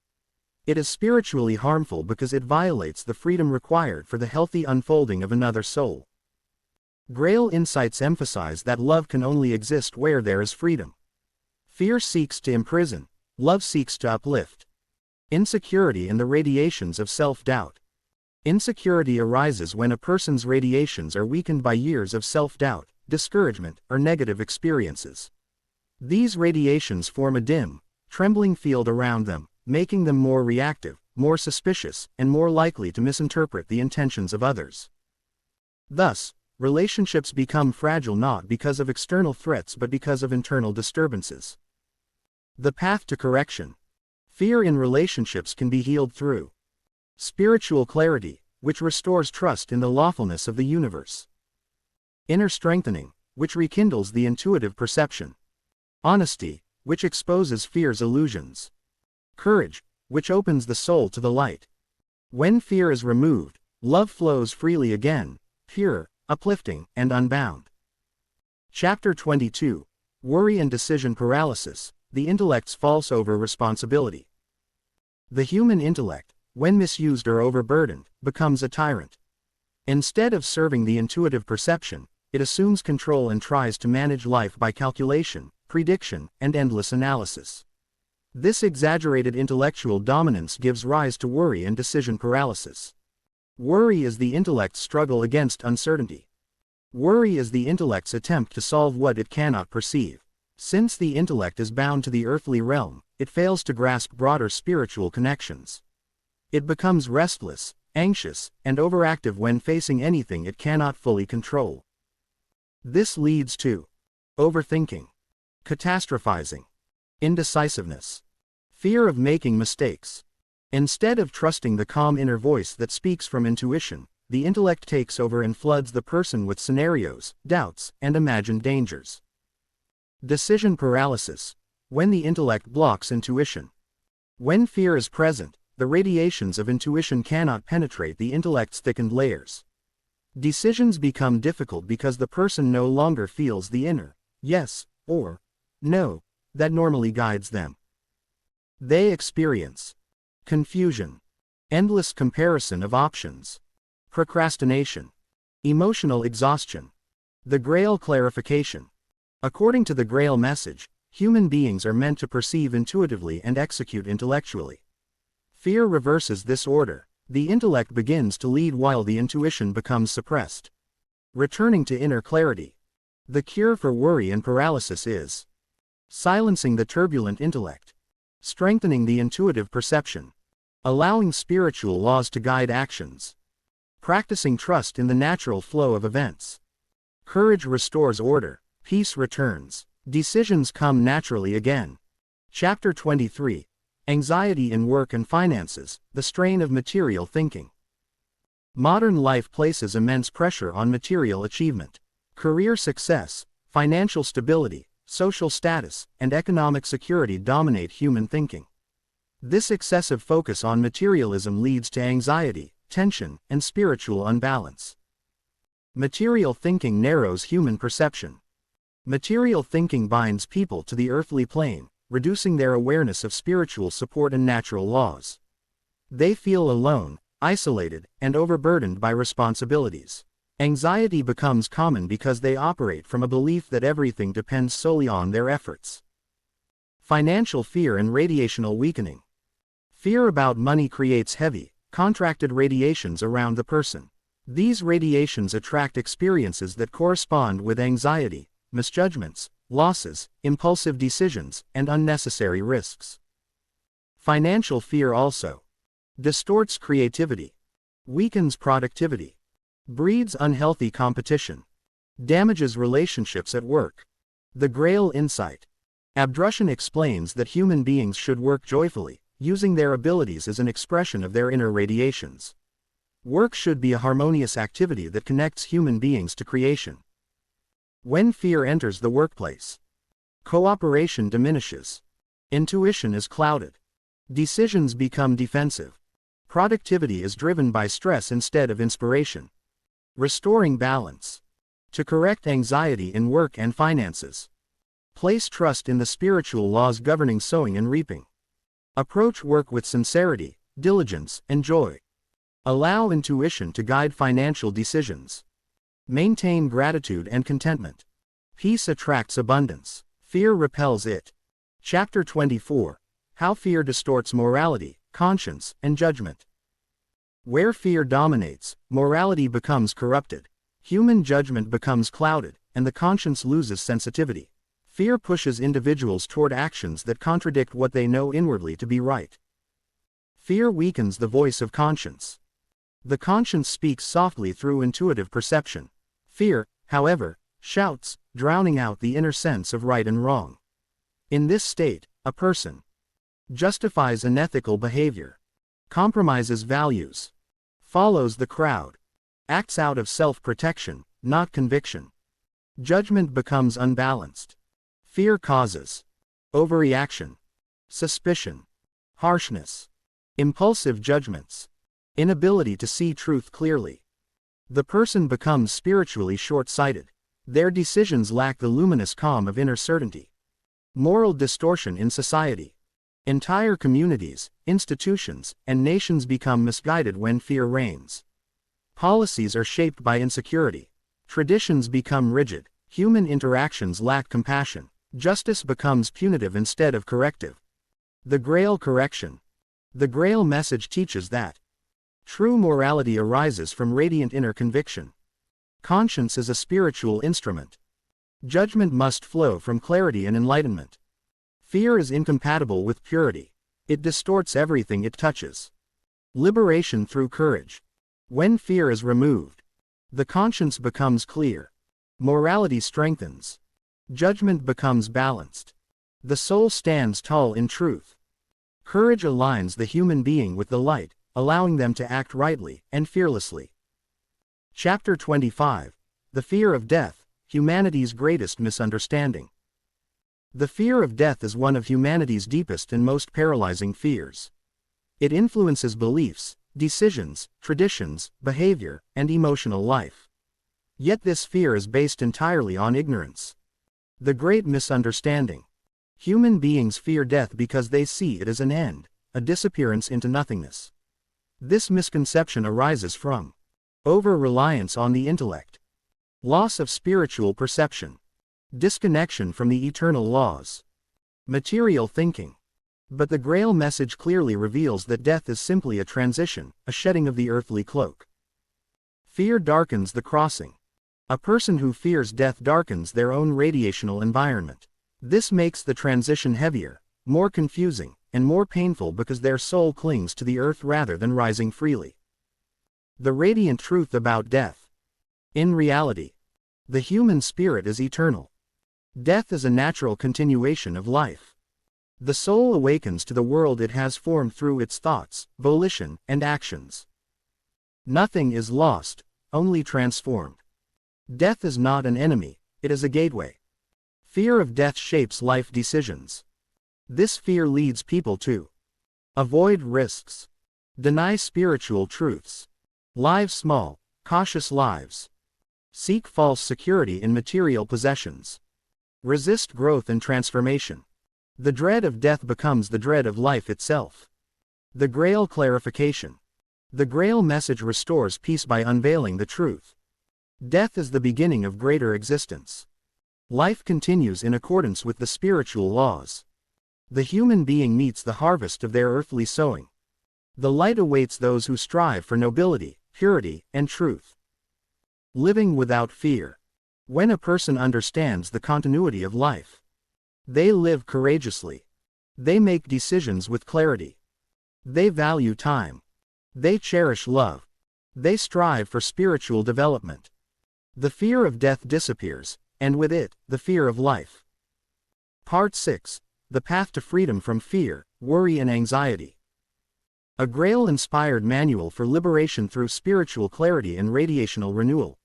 It is spiritually harmful because it violates the freedom required for the healthy unfolding of another soul. Grail insights emphasize that love can only exist where there is freedom. Fear seeks to imprison, love seeks to uplift. Insecurity and the radiations of self-doubt. Insecurity arises when a person's radiations are weakened by years of self-doubt, discouragement, or negative experiences. These radiations form a dim, trembling field around them, making them more reactive, more suspicious, and more likely to misinterpret the intentions of others. Thus, relationships become fragile not because of external threats but because of internal disturbances. The path to correction. Fear in relationships can be healed through spiritual clarity, which restores trust in the lawfulness of the universe. Inner strengthening, which rekindles the intuitive perception. Honesty, which exposes fear's illusions. Courage, which opens the soul to the light. When fear is removed, love flows freely again, pure, uplifting, and unbound. Chapter 22. Worry and Decision Paralysis, the Intellect's False Over-Responsibility. The human intellect, when misused or overburdened, becomes a tyrant. Instead of serving the intuitive perception, it assumes control and tries to manage life by calculation, prediction, and endless analysis. This exaggerated intellectual dominance gives rise to worry and decision paralysis. Worry is the intellect's struggle against uncertainty. Worry is the intellect's attempt to solve what it cannot perceive. Since the intellect is bound to the earthly realm, it fails to grasp broader spiritual connections. It becomes restless, anxious, and overactive when facing anything it cannot fully control. This leads to overthinking, catastrophizing, indecisiveness, fear of making mistakes. Instead of trusting the calm inner voice that speaks from intuition, the intellect takes over and floods the person with scenarios, doubts, and imagined dangers. Decision paralysis. When the intellect blocks intuition. When fear is present, the radiations of intuition cannot penetrate the intellect's thickened layers. Decisions become difficult because the person no longer feels the inner yes or no that normally guides them. They experience confusion, endless comparison of options, procrastination, emotional exhaustion. The Grail clarification. According to the Grail Message, human beings are meant to perceive intuitively and execute intellectually. Fear reverses this order. The intellect begins to lead while the intuition becomes suppressed. Returning to inner clarity. The cure for worry and paralysis is silencing the turbulent intellect, strengthening the intuitive perception, allowing spiritual laws to guide actions, practicing trust in the natural flow of events. Courage restores order, peace returns, decisions come naturally again. Chapter 23. Anxiety in Work and Finances, the Strain of Material Thinking. Modern life places immense pressure on material achievement. Career success, financial stability, social status, and economic security dominate human thinking. This excessive focus on materialism leads to anxiety, tension, and spiritual unbalance. Material thinking narrows human perception. Material thinking binds people to the earthly plane, reducing their awareness of spiritual support and natural laws. They feel alone, isolated, and overburdened by responsibilities. Anxiety becomes common because they operate from a belief that everything depends solely on their efforts. Financial fear and radiational weakening. Fear about money creates heavy, contracted radiations around the person. These radiations attract experiences that correspond with anxiety, misjudgments, losses, impulsive decisions, and unnecessary risks. Financial fear also distorts creativity, weakens productivity, breeds unhealthy competition, damages relationships at work. The Grail insight. Abdrushan explains that human beings should work joyfully, using their abilities as an expression of their inner radiations. Work should be a harmonious activity that connects human beings to creation. When fear enters the workplace, cooperation diminishes. Intuition is clouded. Decisions become defensive. Productivity is driven by stress instead of inspiration. Restoring balance. To correct anxiety in work and finances. Place trust in the spiritual laws governing sowing and reaping. Approach work with sincerity, diligence, and joy. Allow intuition to guide financial decisions. Maintain gratitude and contentment. Peace attracts abundance. Fear repels it. Chapter 24. How fear distorts morality, conscience, and judgment. Where fear dominates, morality becomes corrupted. Human judgment becomes clouded, and the conscience loses sensitivity. Fear pushes individuals toward actions that contradict what they know inwardly to be right. Fear weakens the voice of conscience. The conscience speaks softly through intuitive perception. Fear, however, shouts, drowning out the inner sense of right and wrong. In this state, a person justifies unethical behavior, compromises values, follows the crowd, acts out of self-protection, not conviction. Judgment becomes unbalanced. Fear causes overreaction, suspicion, harshness, impulsive judgments, inability to see truth clearly. The person becomes spiritually short-sighted. Their decisions lack the luminous calm of inner certainty. Moral distortion in society. Entire communities, institutions, and nations become misguided when fear reigns. Policies are shaped by insecurity. Traditions become rigid. Human interactions lack compassion. Justice becomes punitive instead of corrective. The Grail correction. The Grail message teaches that true morality arises from radiant inner conviction. Conscience is a spiritual instrument. Judgment must flow from clarity and enlightenment. Fear is incompatible with purity. It distorts everything it touches. Liberation through courage. When fear is removed, the conscience becomes clear. Morality strengthens. Judgment becomes balanced. The soul stands tall in truth. Courage aligns the human being with the light, allowing them to act rightly and fearlessly. Chapter 25. The Fear of Death, Humanity's Greatest Misunderstanding. The fear of death is one of humanity's deepest and most paralyzing fears. It influences beliefs, decisions, traditions, behavior, and emotional life. Yet this fear is based entirely on ignorance. The Great Misunderstanding. Human beings fear death because they see it as an end, a disappearance into nothingness. This misconception arises from over-reliance on the intellect, loss of spiritual perception, disconnection from the eternal laws, material thinking. But the Grail message clearly reveals that death is simply a transition, a shedding of the earthly cloak. Fear darkens the crossing. A person who fears death darkens their own radiational environment. This makes the transition heavier, more confusing, and more painful because their soul clings to the earth rather than rising freely. The radiant truth about death. In reality, the human spirit is eternal. Death is a natural continuation of life. The soul awakens to the world it has formed through its thoughts, volition, and actions. Nothing is lost, only transformed. Death is not an enemy, it is a gateway. Fear of death shapes life decisions. This fear leads people to avoid risks, deny spiritual truths, live small, cautious lives, seek false security in material possessions, resist growth and transformation. The dread of death becomes the dread of life itself. The Grail clarification. The Grail message restores peace by unveiling the truth. Death is the beginning of greater existence. Life continues in accordance with the spiritual laws. The human being meets the harvest of their earthly sowing. The light awaits those who strive for nobility, purity, and truth. Living without fear. When a person understands the continuity of life, they live courageously. They make decisions with clarity. They value time. They cherish love. They strive for spiritual development. The fear of death disappears, and with it, the fear of life. Part 6. The Path to Freedom from Fear, Worry and Anxiety. A Grail-inspired manual for liberation through spiritual clarity and radiational renewal.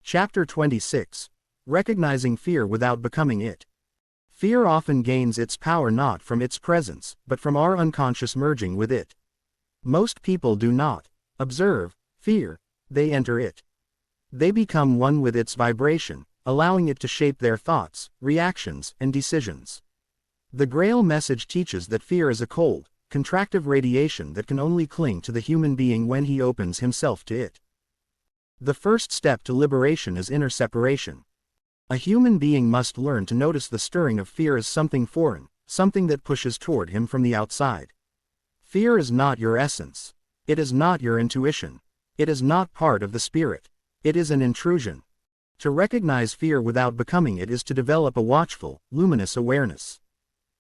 Chapter 26. Recognizing fear without becoming it. Fear often gains its power not from its presence, but from our unconscious merging with it. Most people do not observe fear, they enter it. They become one with its vibration, allowing it to shape their thoughts, reactions, and decisions. The Grail Message teaches that fear is a cold, contractive radiation that can only cling to the human being when he opens himself to it. The first step to liberation is inner separation. A human being must learn to notice the stirring of fear as something foreign, something that pushes toward him from the outside. Fear is not your essence. It is not your intuition. It is not part of the spirit. It is an intrusion. To recognize fear without becoming it is to develop a watchful, luminous awareness.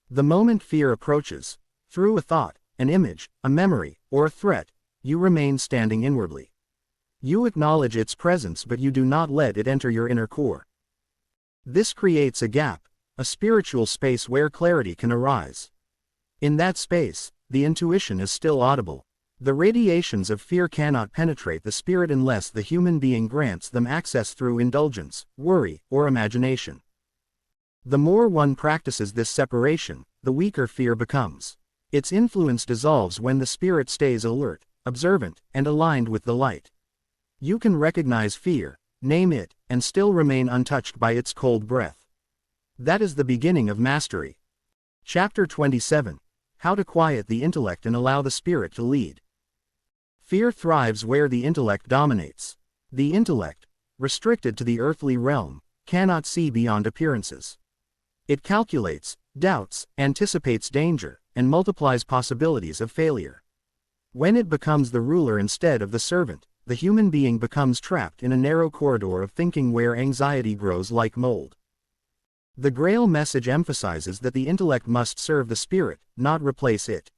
The moment fear approaches, through a thought, an image, a memory, or a threat, you remain standing inwardly. You acknowledge its presence, but you do not let it enter your inner core. This creates a gap, a spiritual space where clarity can arise. In that space, the intuition is still audible. The radiations of fear cannot penetrate the spirit unless the human being grants them access through indulgence, worry, or imagination. The more one practices this separation, the weaker fear becomes. Its influence dissolves when the spirit stays alert, observant, and aligned with the light. You can recognize fear, name it, and still remain untouched by its cold breath. That is the beginning of mastery. Chapter 27. How to quiet the intellect and allow the spirit to lead. Fear thrives where the intellect dominates. The intellect, restricted to the earthly realm, cannot see beyond appearances. It calculates, doubts, anticipates danger, and multiplies possibilities of failure. When it becomes the ruler instead of the servant, the human being becomes trapped in a narrow corridor of thinking where anxiety grows like mold. The Grail Message emphasizes that the intellect must serve the spirit, not replace it.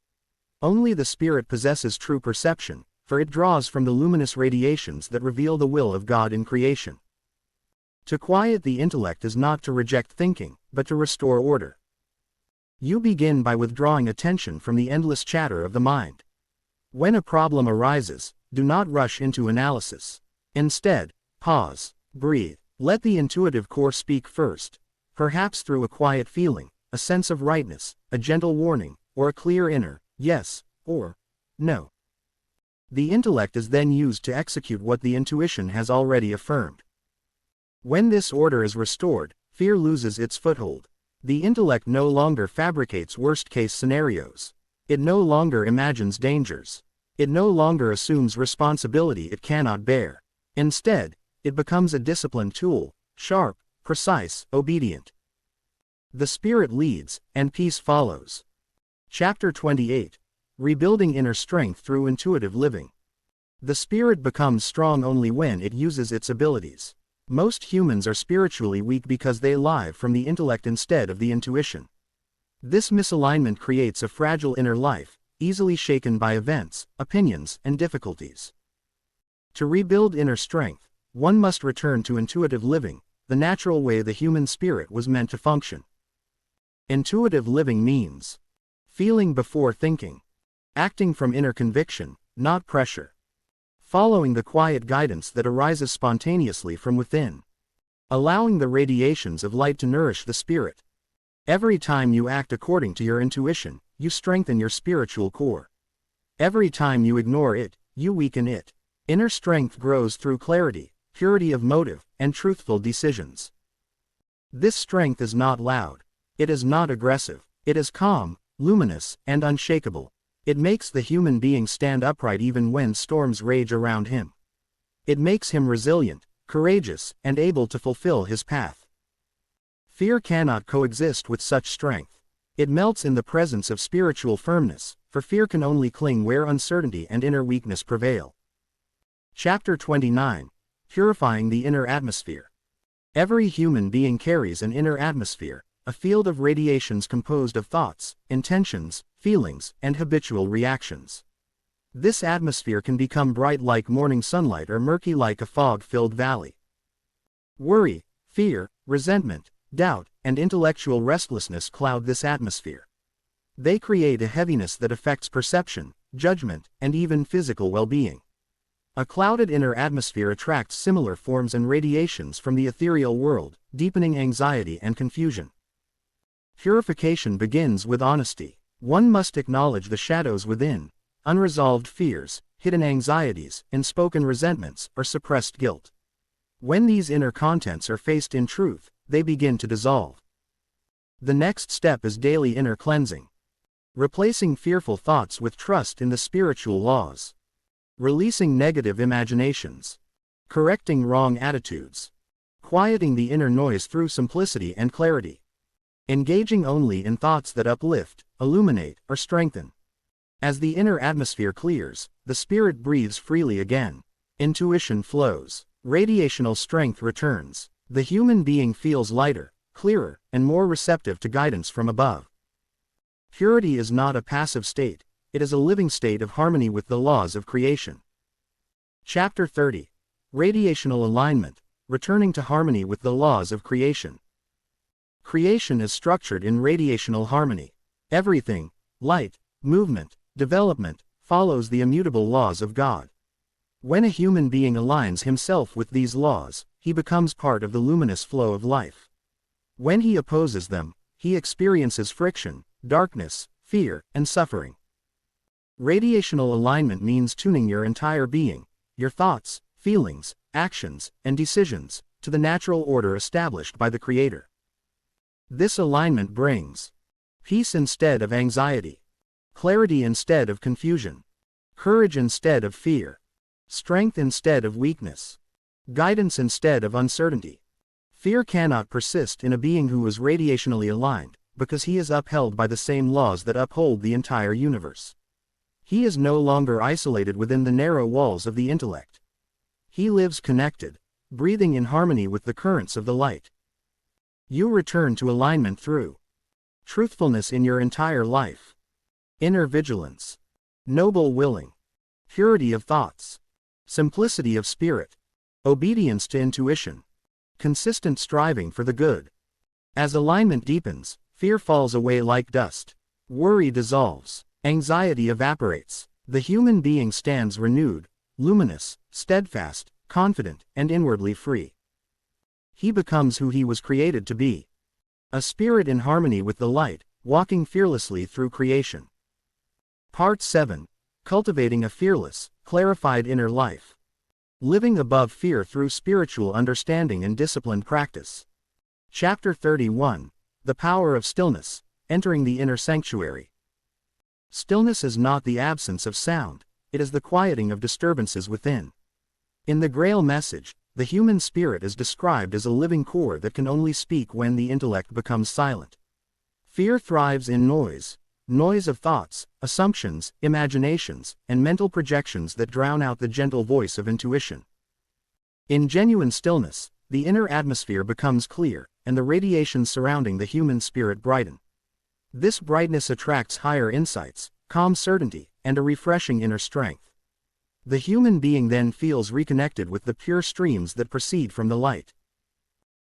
Only the spirit possesses true perception, for it draws from the luminous radiations that reveal the will of God in creation. To quiet the intellect is not to reject thinking, but to restore order. You begin by withdrawing attention from the endless chatter of the mind. When a problem arises, do not rush into analysis. Instead, pause, breathe, let the intuitive core speak first, perhaps through a quiet feeling, a sense of rightness, a gentle warning, or a clear inner yes or no. The intellect is then used to execute what the intuition has already affirmed. When this order is restored, fear loses its foothold. The intellect no longer fabricates worst-case scenarios. It no longer imagines dangers. It no longer assumes responsibility it cannot bear. Instead, it becomes a disciplined tool, sharp, precise, obedient. The spirit leads, and peace follows. Chapter 28. Rebuilding inner strength through intuitive living. The spirit becomes strong only when it uses its abilities. Most humans are spiritually weak because they live from the intellect instead of the intuition. This misalignment creates a fragile inner life, easily shaken by events, opinions, and difficulties. To rebuild inner strength, one must return to intuitive living, the natural way the human spirit was meant to function. Intuitive living means feeling before thinking, acting from inner conviction, not pressure, following the quiet guidance that arises spontaneously from within, allowing the radiations of light to nourish the spirit. Every time you act according to your intuition, you strengthen your spiritual core. Every time you ignore it, you weaken it. Inner strength grows through clarity, purity of motive, and truthful decisions. This strength is not loud. It is not aggressive. It is calm, luminous, and unshakable. It makes the human being stand upright even when storms rage around him. It makes him resilient, courageous, and able to fulfill his path. Fear cannot coexist with such strength. It melts in the presence of spiritual firmness, for fear can only cling where uncertainty and inner weakness prevail. Chapter 29. Purifying the inner atmosphere. Every human being carries an inner atmosphere, a field of radiations composed of thoughts, intentions, feelings, and habitual reactions. This atmosphere can become bright like morning sunlight or murky like a fog-filled valley. Worry, fear, resentment, doubt, and intellectual restlessness cloud this atmosphere. They create a heaviness that affects perception, judgment, and even physical well-being. A clouded inner atmosphere attracts similar forms and radiations from the ethereal world, deepening anxiety and confusion. Purification begins with honesty. One must acknowledge the shadows within, unresolved fears, hidden anxieties, unspoken resentments, or suppressed guilt. When these inner contents are faced in truth, they begin to dissolve. The next step is daily inner cleansing. Replacing fearful thoughts with trust in the spiritual laws. Releasing negative imaginations. Correcting wrong attitudes. Quieting the inner noise through simplicity and clarity. Engaging only in thoughts that uplift, illuminate, or strengthen. As the inner atmosphere clears, the spirit breathes freely again. Intuition flows. Radiational strength returns. The human being feels lighter, clearer, and more receptive to guidance from above. Purity is not a passive state, it is a living state of harmony with the laws of creation. Chapter 30. Radiational alignment, returning to harmony with the laws of creation. Creation is structured in radiational harmony. Everything, light, movement, development, follows the immutable laws of God. When a human being aligns himself with these laws, he becomes part of the luminous flow of life. When he opposes them, he experiences friction, darkness, fear, and suffering. Radiational alignment means tuning your entire being, your thoughts, feelings, actions, and decisions, to the natural order established by the Creator. This alignment brings peace instead of anxiety, clarity instead of confusion, courage instead of fear, strength instead of weakness, guidance instead of uncertainty. Fear cannot persist in a being who is radiationally aligned, because he is upheld by the same laws that uphold the entire universe. He is no longer isolated within the narrow walls of the intellect. He lives connected, breathing in harmony with the currents of the light. You return to alignment through truthfulness in your entire life, inner vigilance, noble willing, purity of thoughts, simplicity of spirit, obedience to intuition, consistent striving for the good. As alignment deepens, fear falls away like dust, worry dissolves, anxiety evaporates. The human being stands renewed, luminous, steadfast, confident, and inwardly free. He becomes who he was created to be. A spirit in harmony with the light, walking fearlessly through creation. Part 7. Cultivating a fearless, clarified inner life. Living above fear through spiritual understanding and disciplined practice. Chapter 31. The power of stillness, entering the inner sanctuary. Stillness is not the absence of sound, it is the quieting of disturbances within. In the Grail Message, the human spirit is described as a living core that can only speak when the intellect becomes silent. Fear thrives in noise of thoughts, assumptions, imaginations, and mental projections that drown out the gentle voice of intuition. In genuine stillness, the inner atmosphere becomes clear, and the radiations surrounding the human spirit brighten. This brightness attracts higher insights, calm certainty, and a refreshing inner strength. The human being then feels reconnected with the pure streams that proceed from the light.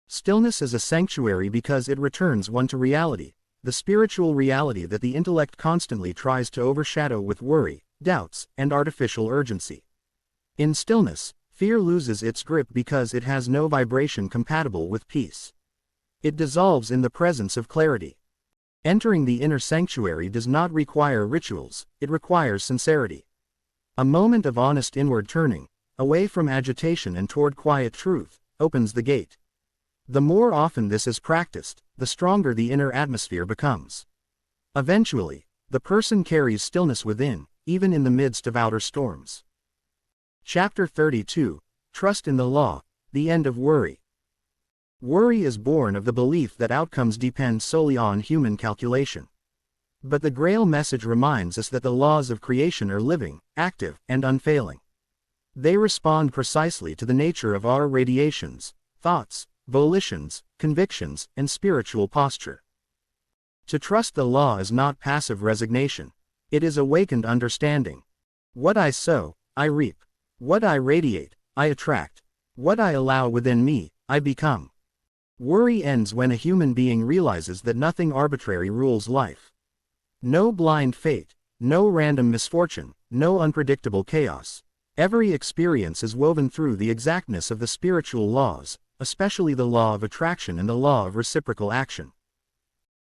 Stillness is a sanctuary because it returns one to reality, the spiritual reality that the intellect constantly tries to overshadow with worry, doubts, and artificial urgency. In stillness, fear loses its grip because it has no vibration compatible with peace. It dissolves in the presence of clarity. Entering the inner sanctuary does not require rituals, it requires sincerity. A moment of honest inward turning, away from agitation and toward quiet truth, opens the gate. The more often this is practiced, the stronger the inner atmosphere becomes. Eventually, the person carries stillness within, even in the midst of outer storms. Chapter 32. Trust in the law, the end of worry. Worry is born of the belief that outcomes depend solely on human calculation. But the Grail Message reminds us that the laws of creation are living, active, and unfailing. They respond precisely to the nature of our radiations, thoughts, volitions, convictions, and spiritual posture. To trust the law is not passive resignation. It is awakened understanding. What I sow, I reap. What I radiate, I attract. What I allow within me, I become. Worry ends when a human being realizes that nothing arbitrary rules life. No blind fate, no random misfortune, no unpredictable chaos. Every experience is woven through the exactness of the spiritual laws, especially the law of attraction and the law of reciprocal action.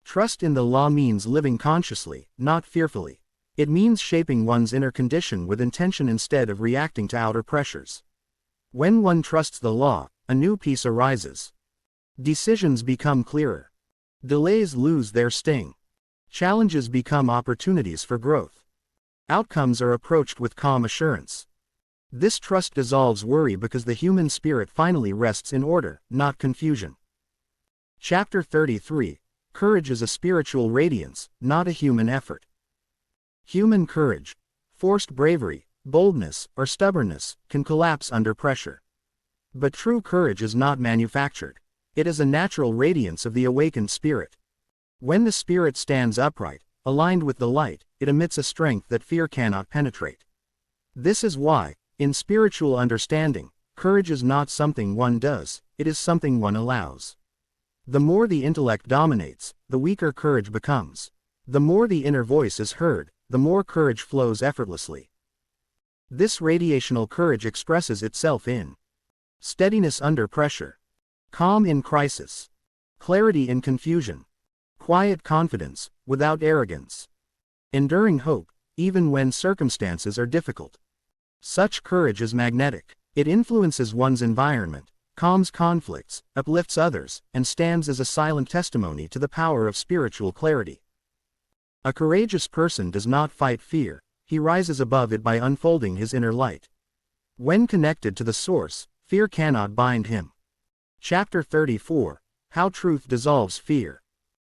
Trust in the law means living consciously, not fearfully. It means shaping one's inner condition with intention instead of reacting to outer pressures. When one trusts the law, a new peace arises. Decisions become clearer. Delays lose their sting. Challenges become opportunities for growth. Outcomes are approached with calm assurance. This trust dissolves worry because the human spirit finally rests in order, not confusion. Chapter 33. Courage is a spiritual radiance, not a human effort. Human courage, forced bravery, boldness, or stubbornness, can collapse under pressure. But true courage is not manufactured. It is a natural radiance of the awakened spirit. When the spirit stands upright, aligned with the light, it emits a strength that fear cannot penetrate. This is why, in spiritual understanding, courage is not something one does, it is something one allows. The more the intellect dominates, the weaker courage becomes. The more the inner voice is heard, the more courage flows effortlessly. This radiational courage expresses itself in steadiness under pressure, calm in crisis, clarity in confusion, quiet confidence, without arrogance, enduring hope, even when circumstances are difficult. Such courage is magnetic. It influences one's environment, calms conflicts, uplifts others, and stands as a silent testimony to the power of spiritual clarity. A courageous person does not fight fear, he rises above it by unfolding his inner light. When connected to the source, fear cannot bind him. Chapter 34. How Truth Dissolves Fear.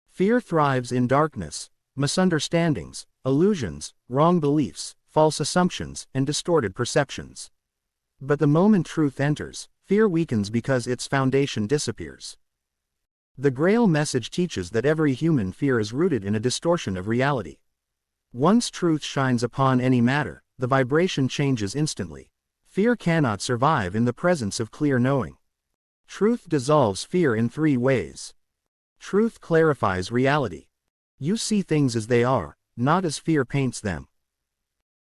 Fear thrives in darkness, misunderstandings, illusions, wrong beliefs, false assumptions, and distorted perceptions. But the moment truth enters, fear weakens because its foundation disappears. The Grail Message teaches that every human fear is rooted in a distortion of reality. Once truth shines upon any matter, the vibration changes instantly. Fear cannot survive in the presence of clear knowing. Truth dissolves fear in 3 ways. Truth clarifies reality. You see things as they are, not as fear paints them.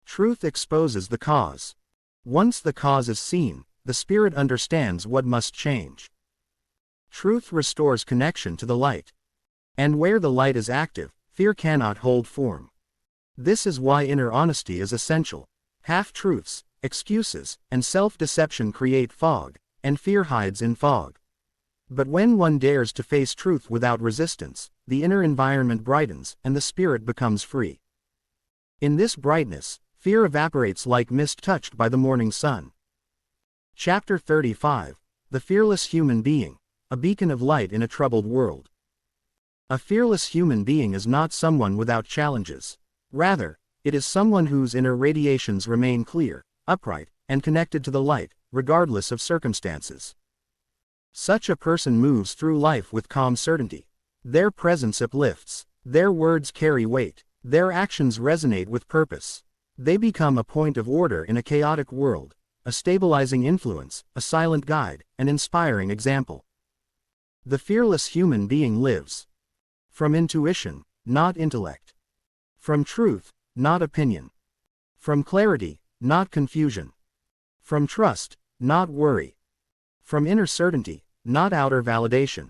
Truth exposes the cause. Once the cause is seen, the spirit understands what must change. Truth restores connection to the light. And where the light is active, fear cannot hold form. This is why inner honesty is essential. Half-truths, excuses, and self-deception create fog, and fear hides in fog. But when one dares to face truth without resistance, the inner environment brightens and the spirit becomes free. In this brightness, fear evaporates like mist touched by the morning sun. Chapter 35. The Fearless Human Being, a beacon of light in a troubled world. A fearless human being is not someone without challenges. Rather, it is someone whose inner radiations remain clear, upright, and connected to the light, regardless of circumstances. Such a person moves through life with calm certainty. Their presence uplifts. Their words carry weight. Their actions resonate with purpose. They become a point of order in a chaotic world, a stabilizing influence, a silent guide, an inspiring example. The fearless human being lives from intuition, not intellect. From truth, not opinion. From clarity, not confusion. From trust, not worry. From inner certainty, not outer validation.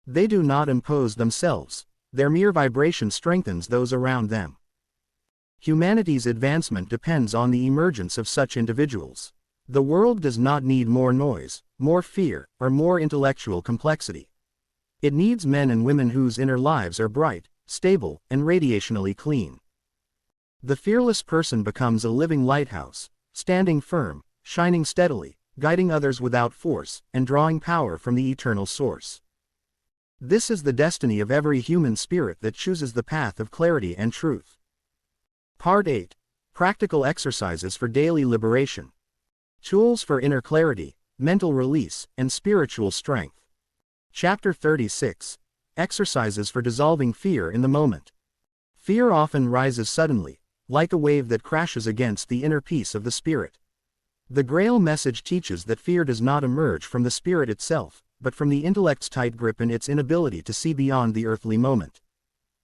They do not impose themselves. Their mere vibration strengthens those around them. Humanity's advancement depends on the emergence of such individuals. The world does not need more noise, more fear, or more intellectual complexity. It needs men and women whose inner lives are bright, stable, and radiationally clean. The fearless person becomes a living lighthouse, standing firm, shining steadily, guiding others without force, and drawing power from the eternal source. This is the destiny of every human spirit that chooses the path of clarity and truth. Part 8. Practical Exercises for Daily Liberation. Tools for Inner Clarity, Mental Release, and Spiritual Strength. Chapter 36. Exercises for Dissolving Fear in the Moment. Fear often rises suddenly, like a wave that crashes against the inner peace of the spirit. The Grail Message teaches that fear does not emerge from the spirit itself, but from the intellect's tight grip and its inability to see beyond the earthly moment.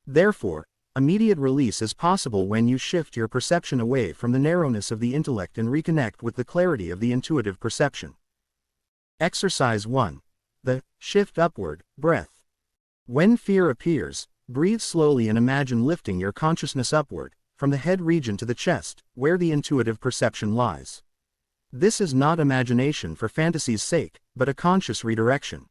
Therefore, Immediate release is possible when you shift your perception away from the narrowness of the intellect and reconnect with the clarity of the intuitive perception. Exercise 1. The shift upward breath. When fear appears, breathe slowly and imagine lifting your consciousness upward, from the head region to the chest, where the intuitive perception lies. This is not imagination for fantasy's sake, but a conscious redirection.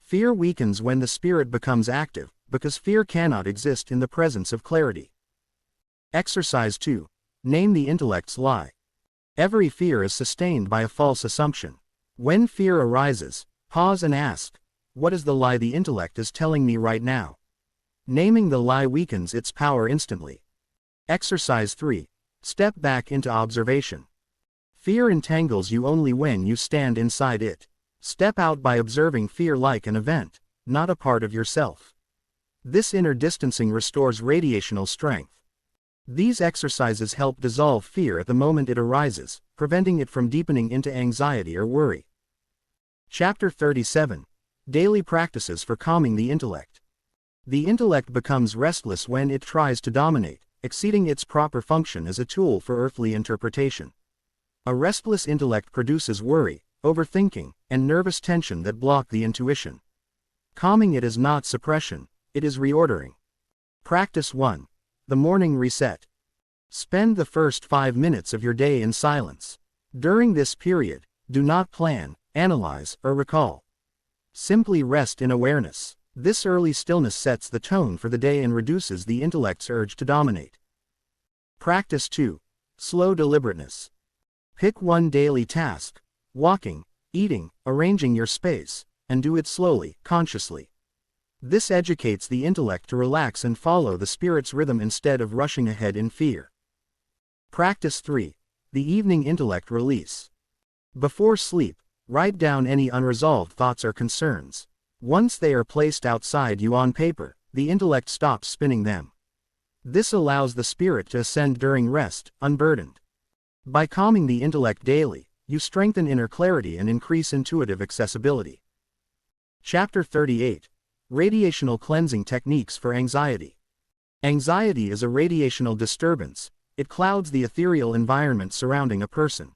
Fear weakens when the spirit becomes active, because fear cannot exist in the presence of clarity. Exercise 2. Name the intellect's lie. Every fear is sustained by a false assumption. When fear arises, pause and ask, what is the lie the intellect is telling me right now? Naming the lie weakens its power instantly. Exercise 3. Step back into observation. Fear entangles you only when you stand inside it. Step out by observing fear like an event, not a part of yourself. This inner distancing restores radiational strength. These exercises help dissolve fear at the moment it arises, preventing it from deepening into anxiety or worry. Chapter 37. Daily Practices for Calming the Intellect. The intellect becomes restless when it tries to dominate, exceeding its proper function as a tool for earthly interpretation. A restless intellect produces worry, overthinking, and nervous tension that block the intuition. Calming it is not suppression, it is reordering. Practice 1. The Morning Reset. Spend the first 5 minutes of your day in silence. During this period, do not plan, analyze, or recall. Simply rest in awareness. This early stillness sets the tone for the day and reduces the intellect's urge to dominate. Practice 2. Slow deliberateness. Pick one daily task, walking, eating, arranging your space, and do it slowly, consciously. This educates the intellect to relax and follow the spirit's rhythm instead of rushing ahead in fear. Practice 3. The Evening Intellect Release. Before sleep, write down any unresolved thoughts or concerns. Once they are placed outside you on paper, the intellect stops spinning them. This allows the spirit to ascend during rest, unburdened. By calming the intellect daily, you strengthen inner clarity and increase intuitive accessibility. Chapter 38. Radiational Cleansing Techniques for Anxiety. Anxiety is a radiational disturbance. It clouds the ethereal environment surrounding a person.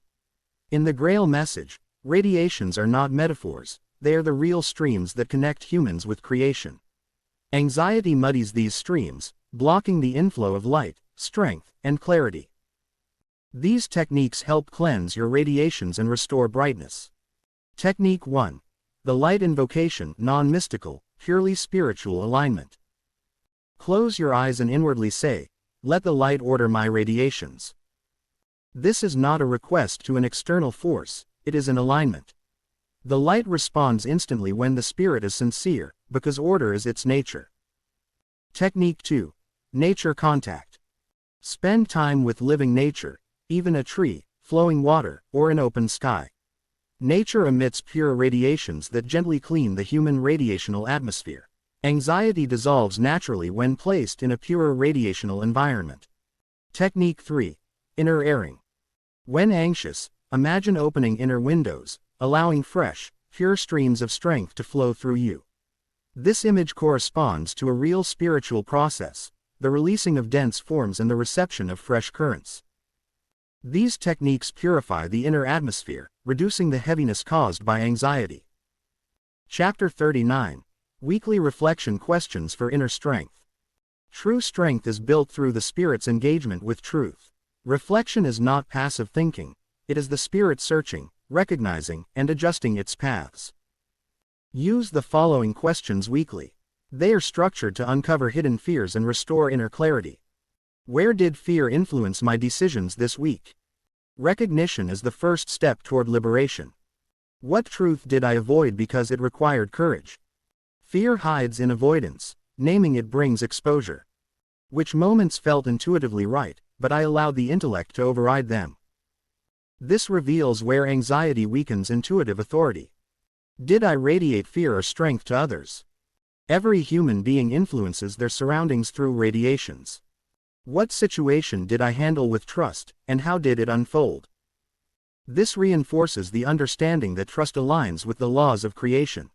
In the Grail Message, radiations are not metaphors, they are the real streams that connect humans with creation. Anxiety muddies these streams, blocking the inflow of light, strength, and clarity. These techniques help cleanse your radiations and restore brightness. Technique 1. The Light Invocation, non-mystical, purely spiritual alignment. Close your eyes and inwardly say, "Let the light order my radiations." This is not a request to an external force, it is an alignment. The light responds instantly when the spirit is sincere, because order is its nature. Technique 2. Nature Contact. Spend time with living nature, even a tree, flowing water, or an open sky. Nature emits pure radiations that gently clean the human radiational atmosphere. Anxiety dissolves naturally when placed in a pure radiational environment. Technique 3. Inner Airing. When anxious, imagine opening inner windows, allowing fresh, pure streams of strength to flow through you. This image corresponds to a real spiritual process, the releasing of dense forms and the reception of fresh currents. These techniques purify the inner atmosphere, reducing the heaviness caused by anxiety. Chapter 39. Weekly Reflection Questions for Inner Strength. True strength is built through the spirit's engagement with truth. Reflection is not passive thinking, it is the spirit searching, recognizing, and adjusting its paths. Use the following questions weekly. They are structured to uncover hidden fears and restore inner clarity. Where did fear influence my decisions this week? Recognition is the first step toward liberation. What truth did I avoid because it required courage? Fear hides in avoidance, naming it brings exposure. Which moments felt intuitively right, but I allowed the intellect to override them? This reveals where anxiety weakens intuitive authority. Did I radiate fear or strength to others? Every human being influences their surroundings through radiations. What situation did I handle with trust, and how did it unfold? This reinforces the understanding that trust aligns with the laws of creation.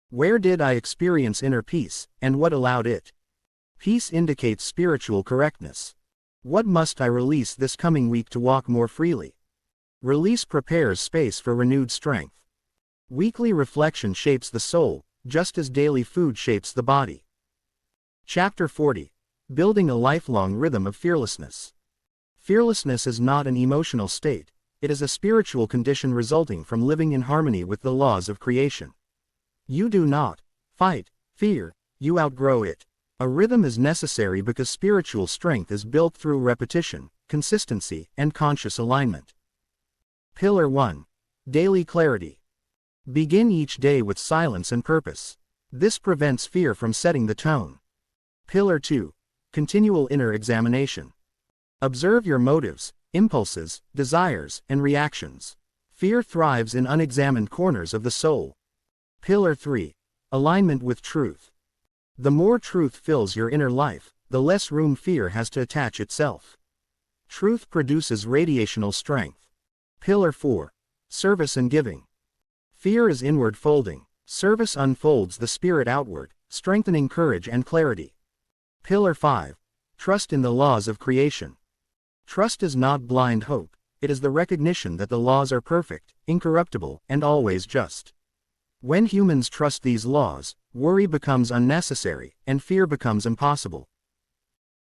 Where did I experience inner peace, and what allowed it? Peace indicates spiritual correctness. What must I release this coming week to walk more freely? Release prepares space for renewed strength. Weekly reflection shapes the soul, just as daily food shapes the body. Chapter 40. Building a lifelong rhythm of fearlessness. Fearlessness is not an emotional state, it is a spiritual condition resulting from living in harmony with the laws of creation. You do not fight fear, you outgrow it. A rhythm is necessary because spiritual strength is built through repetition, consistency, and conscious alignment. Pillar 1. Daily clarity. Begin each day with silence and purpose. This prevents fear from setting the tone. Pillar 2. Continual inner examination. Observe your motives, impulses, desires, and reactions. Fear thrives in unexamined corners of the soul. Pillar 3. Alignment with truth. The more truth fills your inner life, the less room fear has to attach itself. Truth produces radiational strength. Pillar 4. Service and giving. Fear is inward folding. Service unfolds the spirit outward, strengthening courage and clarity. Pillar 5. Trust in the laws of creation. Trust is not blind hope, it is the recognition that the laws are perfect, incorruptible, and always just. When humans trust these laws, worry becomes unnecessary, and fear becomes impossible.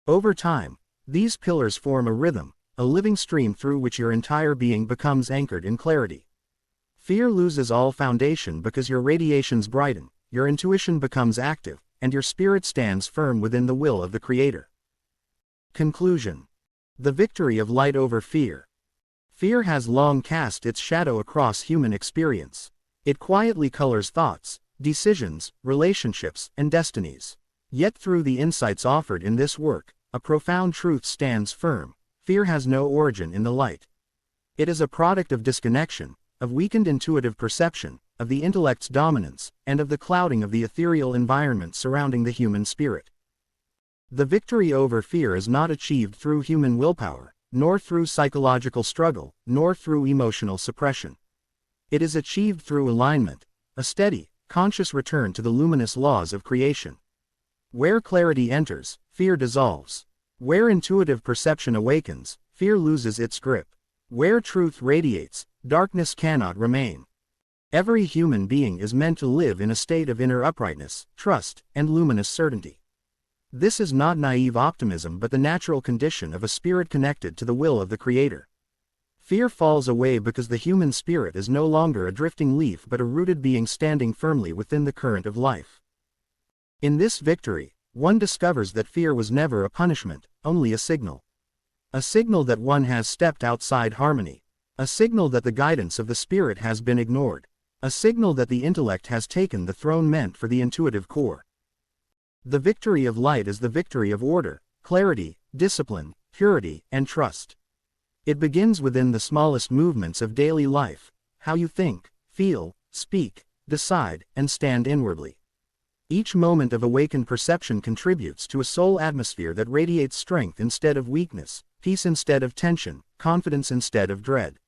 Over time, these pillars form a rhythm, a living stream through which your entire being becomes anchored in clarity. Fear loses all foundation because your radiations brighten, your intuition becomes active, and your spirit stands firm within the will of the Creator. Conclusion. The victory of light over fear. Fear has long cast its shadow across human experience. It quietly colors thoughts, decisions, relationships, and destinies. Yet through the insights offered in this work, a profound truth stands firm. Fear has no origin in the light. It is a product of disconnection, of weakened intuitive perception, of the intellect's dominance, and of the clouding of the ethereal environment surrounding the human spirit. The victory over fear is not achieved through human willpower, nor through psychological struggle, nor through emotional suppression. It is achieved through alignment, a steady, conscious return to the luminous laws of creation. Where clarity enters, fear dissolves. Where intuitive perception awakens, fear loses its grip. Where truth radiates, darkness cannot remain. Every human being is meant to live in a state of inner uprightness, trust, and luminous certainty. This is not naive optimism but the natural condition of a spirit connected to the will of the Creator. Fear falls away because the human spirit is no longer a drifting leaf but a rooted being standing firmly within the current of life. In this victory, one discovers that fear was never a punishment, only a signal. A signal that one has stepped outside harmony. A signal that the guidance of the spirit has been ignored. A signal that the intellect has taken the throne meant for the intuitive core. The victory of light is the victory of order, clarity, discipline, purity, and trust. It begins within the smallest movements of daily life, how you think, feel, speak, decide, and stand inwardly. Each moment of awakened perception contributes to a soul atmosphere that radiates strength instead of weakness, peace instead of tension, confidence instead of dread.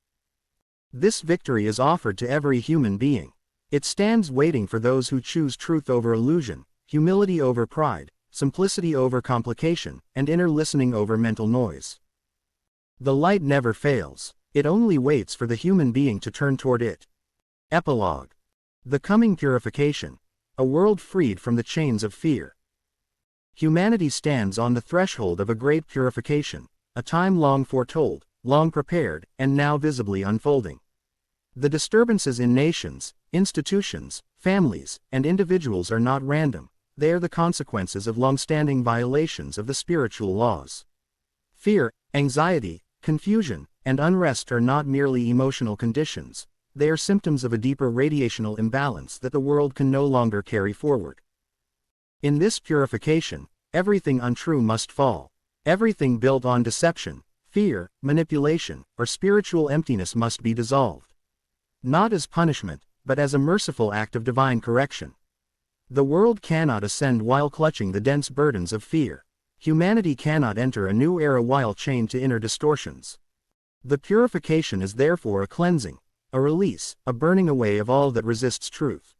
This victory is offered to every human being. It stands waiting for those who choose truth over illusion, humility over pride, simplicity over complication, and inner listening over mental noise. The light never fails, it only waits for the human being to turn toward it. Epilogue. The coming purification. A world freed from the chains of fear. Humanity stands on the threshold of a great purification, a time long foretold, long prepared, and now visibly unfolding. The disturbances in nations, institutions, families, and individuals are not random, they are the consequences of long-standing violations of the spiritual laws. Fear, anxiety, confusion, and unrest are not merely emotional conditions. They are symptoms of a deeper radiational imbalance that the world can no longer carry forward. In this purification, everything untrue must fall. Everything built on deception, fear, manipulation, or spiritual emptiness must be dissolved. Not as punishment, but as a merciful act of divine correction. The world cannot ascend while clutching the dense burdens of fear. Humanity cannot enter a new era while chained to inner distortions. The purification is therefore a cleansing, a release, a burning away of all that resists truth.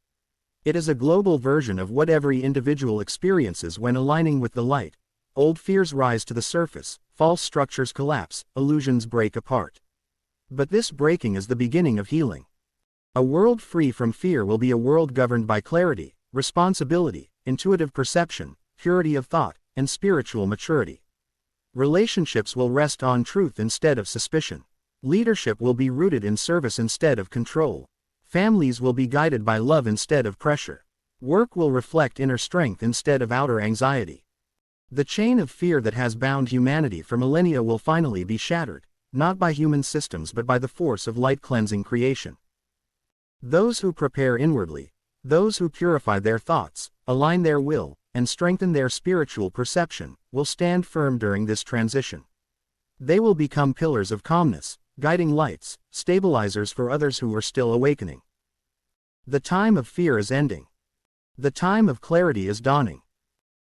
It is a global version of what every individual experiences when aligning with the light, old fears rise to the surface, false structures collapse, illusions break apart. But this breaking is the beginning of healing. A world free from fear will be a world governed by clarity, responsibility, intuitive perception, purity of thought, and spiritual maturity. Relationships will rest on truth instead of suspicion. Leadership will be rooted in service instead of control. Families will be guided by love instead of pressure. Work will reflect inner strength instead of outer anxiety. The chain of fear that has bound humanity for millennia will finally be shattered, not by human systems but by the force of light-cleansing creation. Those who prepare inwardly, those who purify their thoughts, align their will, and strengthen their spiritual perception, will stand firm during this transition. They will become pillars of calmness, guiding lights, stabilizers for others who are still awakening. The time of fear is ending. The time of clarity is dawning.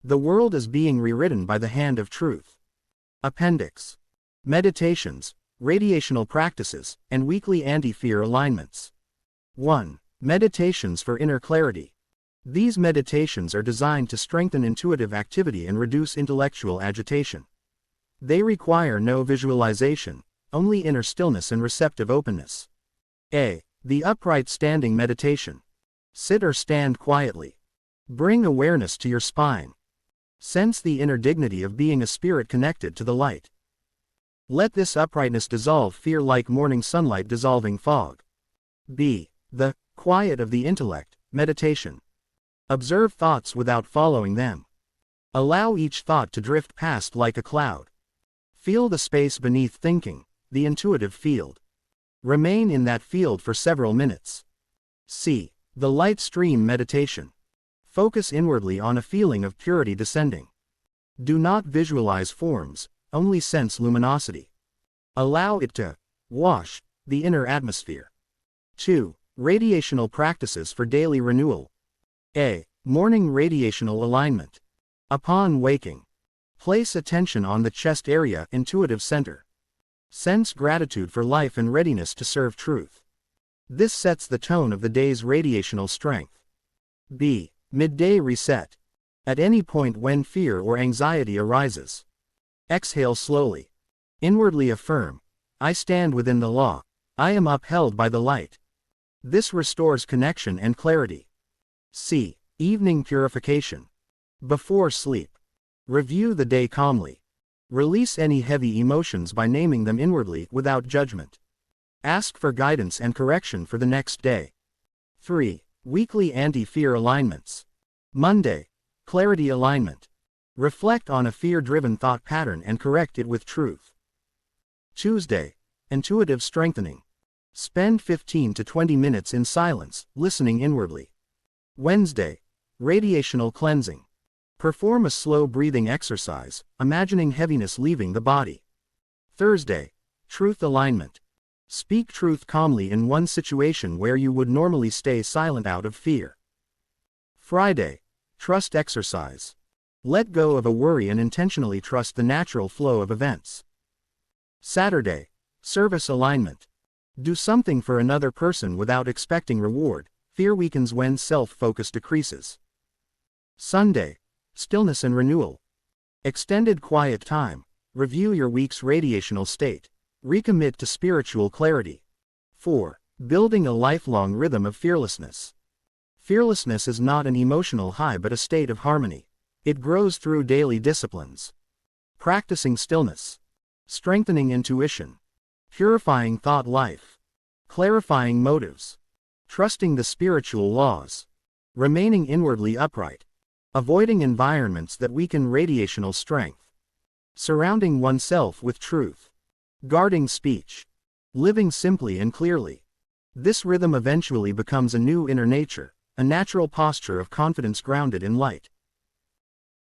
The world is being rewritten by the hand of truth. Appendix. Meditations, radiational practices, and weekly anti-fear alignments. 1. Meditations for inner clarity. These meditations are designed to strengthen intuitive activity and reduce intellectual agitation. They require no visualization, only inner stillness and receptive openness. A. The upright standing meditation. Sit or stand quietly. Bring awareness to your spine. Sense the inner dignity of being a spirit connected to the light. Let this uprightness dissolve fear like morning sunlight dissolving fog. B. The quiet of the intellect meditation. Observe thoughts without following them. Allow each thought to drift past like a cloud. Feel the space beneath thinking, the intuitive field. Remain in that field for several minutes. C. The light stream meditation. Focus inwardly on a feeling of purity descending. Do not visualize forms, only sense luminosity. Allow it to wash the inner atmosphere. 2. Radiational practices for daily renewal. A. Morning radiational alignment. Upon waking, place attention on the chest area, intuitive center. Sense gratitude for life and readiness to serve truth. This sets the tone of the day's radiational strength. B. Midday reset. At any point when fear or anxiety arises, exhale slowly. Inwardly affirm, I stand within the law. I am upheld by the light. This restores connection and clarity. C. Evening purification. Before sleep, review the day calmly. Release any heavy emotions by naming them inwardly without judgment. Ask for guidance and correction for the next day. 3. Weekly anti-fear alignments. Monday, clarity alignment. Reflect on a fear-driven thought pattern and correct it with truth. Tuesday, intuitive strengthening. Spend 15 to 20 minutes in silence, listening inwardly. Wednesday, radiational cleansing. Perform a slow breathing exercise, imagining heaviness leaving the body. Thursday, truth alignment. Speak truth calmly in one situation where you would normally stay silent out of fear. Friday, trust exercise. Let go of a worry and intentionally trust the natural flow of events. Saturday, service alignment. Do something for another person without expecting reward. Fear weakens when self-focus decreases. Sunday, stillness and renewal. Extended quiet time. Review your week's radiational state. Recommit to spiritual clarity. 4. Building a lifelong rhythm of fearlessness. Fearlessness is not an emotional high but a state of harmony. It grows through daily disciplines. Practicing stillness. Strengthening intuition. Purifying thought life. Clarifying motives. Trusting the spiritual laws. Remaining inwardly upright. Avoiding environments that weaken radiational strength. Surrounding oneself with truth. Guarding speech. Living simply and clearly. This rhythm eventually becomes a new inner nature, a natural posture of confidence grounded in light.